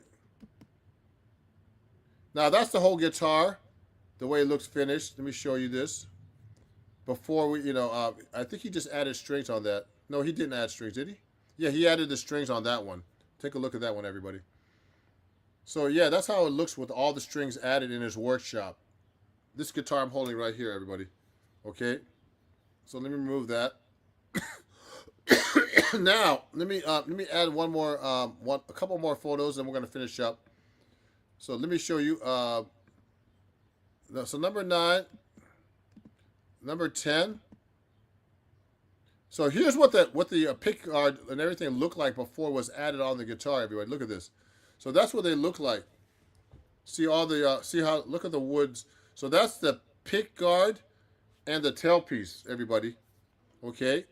Now that's the whole guitar, the way it looks finished. Let me show you this. Before we, you know, I think he just added strings on that. No, he didn't add strings, did he? Yeah, he added the strings on that one. Take a look at that one, everybody. So yeah, that's how it looks with all the strings added in his workshop. This guitar I'm holding right here, everybody. Okay. So let me remove that. Now let me add one more a couple more photos, and we're gonna finish up. So let me show you. So number 9, number 10. So here's what the pick guard and everything looked like before it was added on the guitar. Everybody, look at this. So that's what they look like. See all the look at the woods. So that's the pick guard and the tailpiece, everybody. Okay,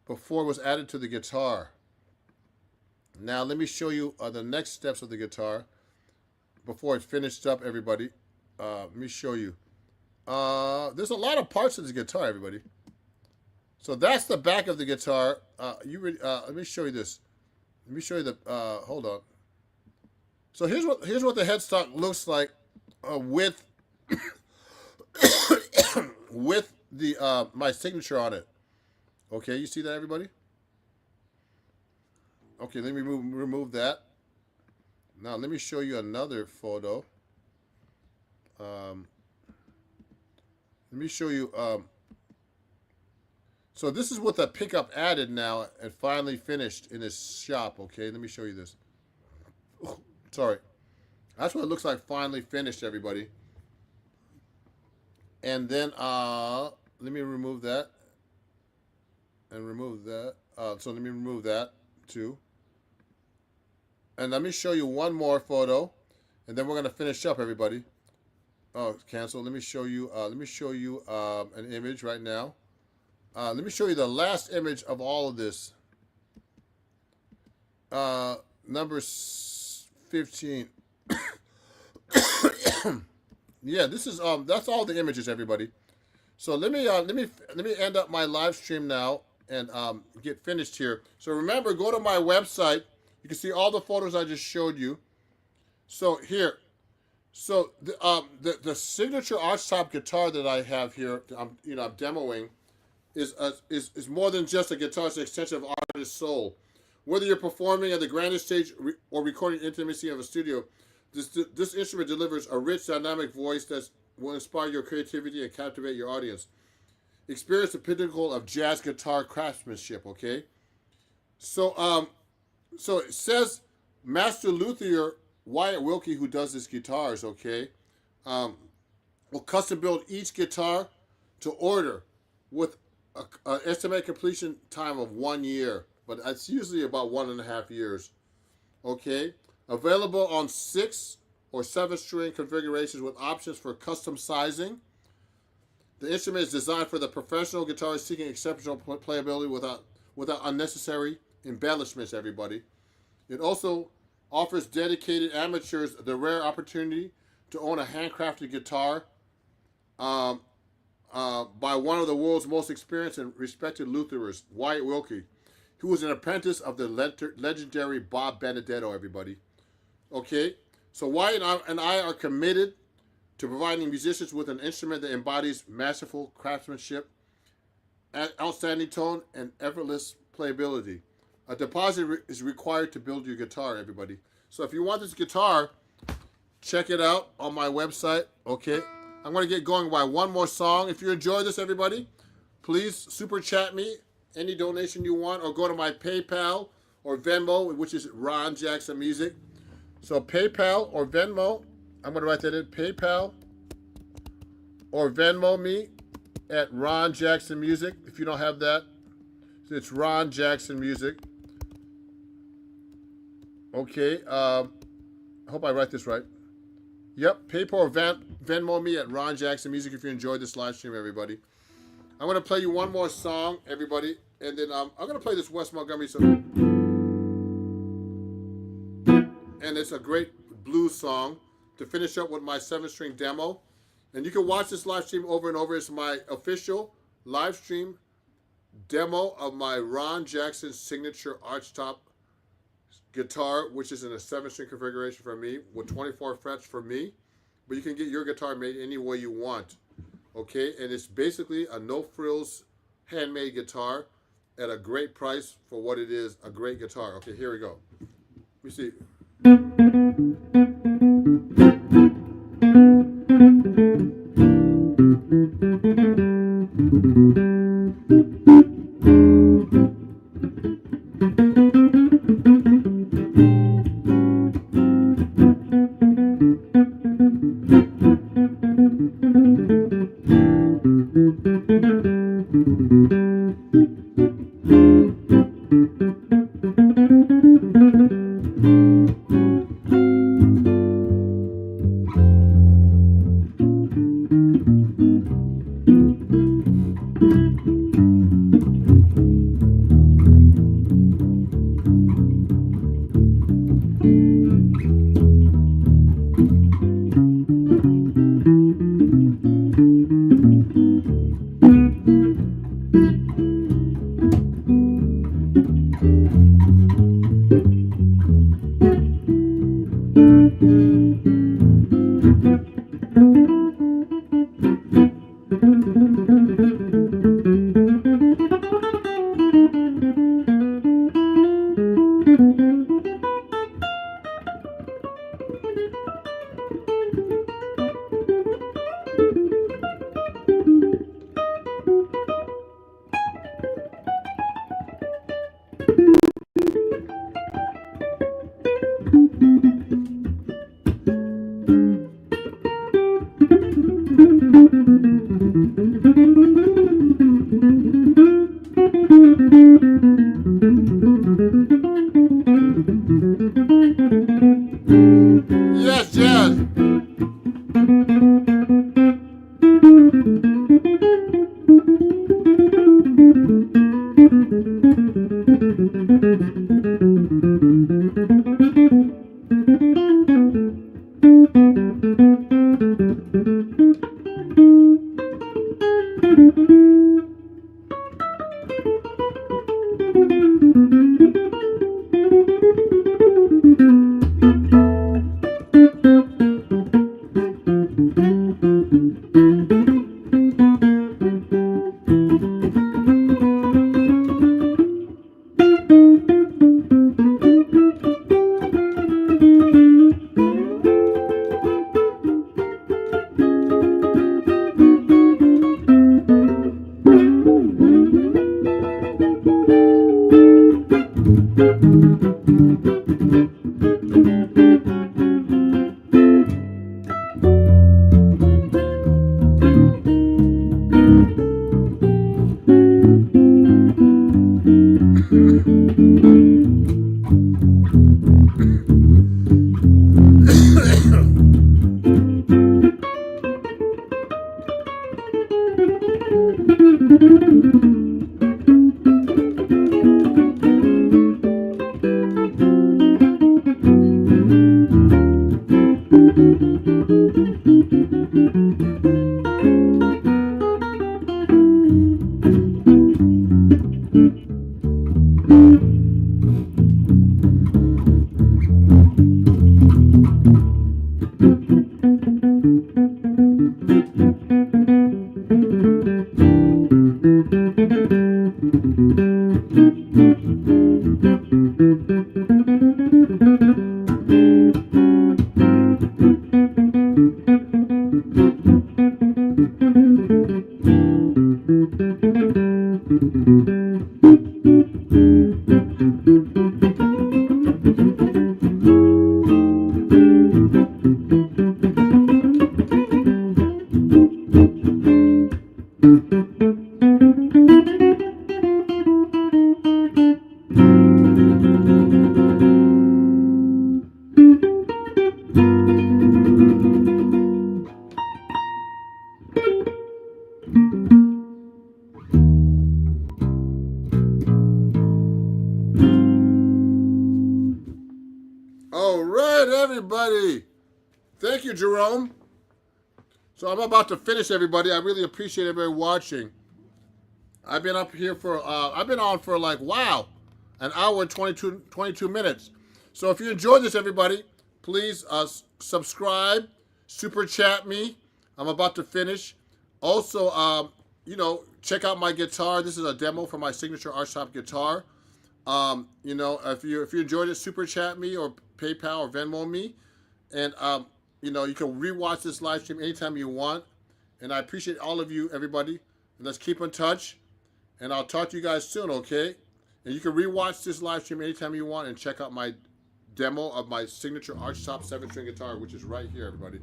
before it was added to the guitar. Now let me show you the next steps of the guitar before it's finished up, everybody. Let me show you. There's a lot of parts of this guitar, everybody. So that's the back of the guitar. Let me show you this. Let me show you the. Hold on. So here's what the headstock looks like with with the my signature on it. Okay, you see that, everybody? Okay, let me remove that. Now let me show you another photo. Let me show you. So this is what the pickup added now and finally finished in his shop. Okay, let me show you this. Sorry. That's what it looks like finally finished, everybody. And then let me remove that. And remove that. So let me remove that too. And let me show you one more photo. And then we're gonna finish up, everybody. Oh, cancel. Let me show you an image right now. Let me show you the last image of all of this. Number 15. Yeah, this is that's all the images, everybody. So let me end up my live stream now and get finished here. So remember, go to my website. You can see all the photos I just showed you. So here, so the signature Archtop guitar that I have here, I'm demoing, is more than just a guitar. It's an extension of artist's soul. Whether you're performing at the grandest stage or recording intimacy of a studio, this instrument delivers a rich, dynamic voice that will inspire your creativity and captivate your audience. Experience the pinnacle of jazz guitar craftsmanship, okay? So so it says Master Luthier Wyatt Wilkie, who does his guitars, okay, will custom build each guitar to order with an estimated completion time of 1 year, but it's usually about 1.5 years, okay? Available on 6 or 7 string configurations with options for custom sizing. The instrument is designed for the professional guitarist seeking exceptional playability without unnecessary embellishments, everybody. It also offers dedicated amateurs the rare opportunity to own a handcrafted guitar by one of the world's most experienced and respected luthiers, Wyatt Wilkie, who was an apprentice of the legendary Bob Benedetto, everybody. Okay, so Wyatt and I are committed to providing musicians with an instrument that embodies masterful craftsmanship, outstanding tone, and effortless playability. A deposit is required to build your guitar, everybody. So if you want this guitar, check it out on my website, okay? I'm going to get going by one more song. If you enjoy this, everybody, please super chat me any donation you want, or go to my PayPal or Venmo, which is Ron Jackson Music. So PayPal or Venmo, I'm going to write that in, PayPal or Venmo me at Ron Jackson Music. If you don't have that, it's Ron Jackson Music. Okay, I hope I write this right. Yep, PayPal or Venmo me at Ron Jackson Music if you enjoyed this live stream, everybody. I'm going to play you one more song, everybody, and then I'm going to play this Wes Montgomery song. And it's a great blues song to finish up with my 7-string demo. And you can watch this live stream over and over. It's my official live stream demo of my Ron Jackson signature Archtop guitar, which is in a 7-string configuration for me with 24 frets for me. But you can get your guitar made any way you want. Okay, and it's basically a no-frills handmade guitar at a great price for what it is, a great guitar. Okay, here we go. Let me see. Yes, Jazz. All right, everybody. Thank you, Jerome. So I'm about to finish, everybody. I really appreciate everybody watching. I've been up here for, I've been on for like, wow, an hour and 22 minutes. So if you enjoyed this, everybody, please subscribe, super chat me. I'm about to finish. Also, you know, check out my guitar. This is a demo for my signature Archtop guitar. You know, if you enjoyed it, super chat me or PayPal or Venmo me. And, you know, you can rewatch this live stream anytime you want. And I appreciate all of you, everybody. And let's keep in touch. And I'll talk to you guys soon, okay? And you can rewatch this live stream anytime you want and check out my demo of my signature Archtop 7-string guitar, which is right here, everybody.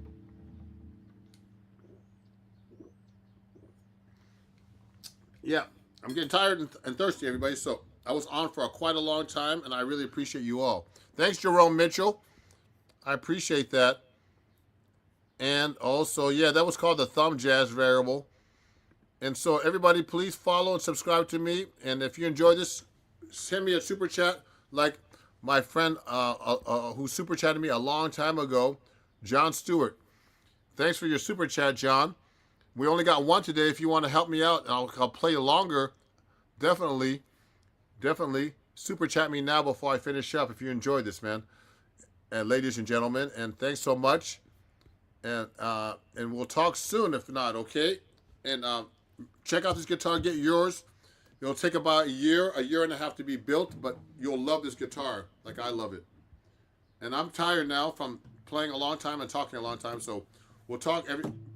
Yeah, I'm getting tired and thirsty, everybody. So I was on for quite a long time, and I really appreciate you all. Thanks, Jerome Mitchell. I appreciate that. And also, yeah, that was called the thumb jazz variable. And so everybody, please follow and subscribe to me. And if you enjoyed this, send me a super chat like my friend who super chatted me a long time ago, John Stewart. Thanks for your super chat, John. We only got one today. If you want to help me out, I'll play longer. Definitely super chat me now before I finish up if you enjoyed this, man. And ladies and gentlemen, and thanks so much. And we'll talk soon if not, okay? And check out this guitar, get yours. It'll take about a year and a half to be built, but you'll love this guitar like I love it. And I'm tired now from playing a long time and talking a long time, so we'll talk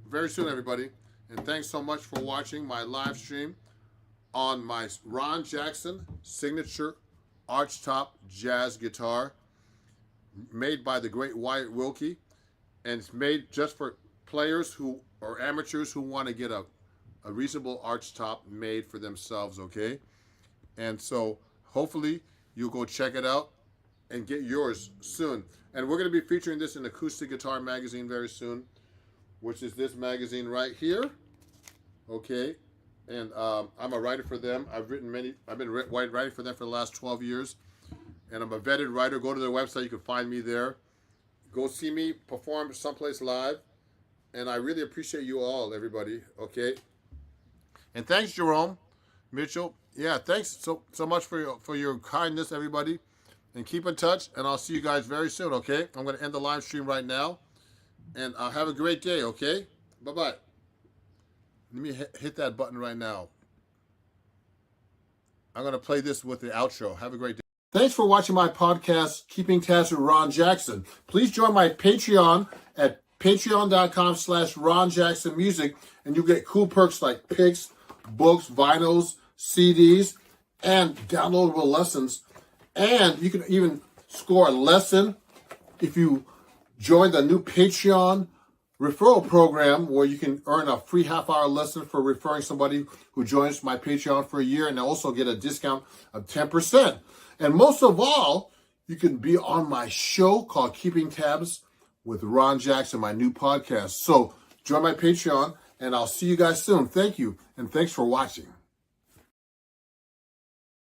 very soon, everybody. And thanks so much for watching my live stream on my Ron Jackson signature Archtop jazz guitar made by the great Wyatt Wilkie. And it's made just for players who or amateurs who want to get a reasonable Archtop made for themselves, okay? And so hopefully you'll go check it out and get yours soon. And we're going to be featuring this in Acoustic Guitar Magazine very soon, which is this magazine right here, okay? And I'm a writer for them. I've been writing for them for the last 12 years. And I'm a vetted writer. Go to their website. You can find me there. Go see me perform someplace live. And I really appreciate you all, everybody, okay? And thanks, Jerome Mitchell. Yeah, thanks so much for your kindness, everybody. And keep in touch, and I'll see you guys very soon, okay? I'm going to end the live stream right now. And have a great day, okay? Bye-bye. Let me hit that button right now. I'm going to play this with the outro. Have a great day. Thanks for watching my podcast, Keeping Tabs with Ron Jackson. Please join my Patreon at patreon.com/Ron Jackson Music, and you'll get cool perks like picks, books, vinyls, CDs, and downloadable lessons. And you can even score a lesson if you join the new Patreon referral program, where you can earn a free half-hour lesson for referring somebody who joins my Patreon for a year, and also get a discount of 10%. And most of all, you can be on my show called Keeping Tabs with Ron Jackson, my new podcast. So join my Patreon, and I'll see you guys soon. Thank you, and thanks for watching.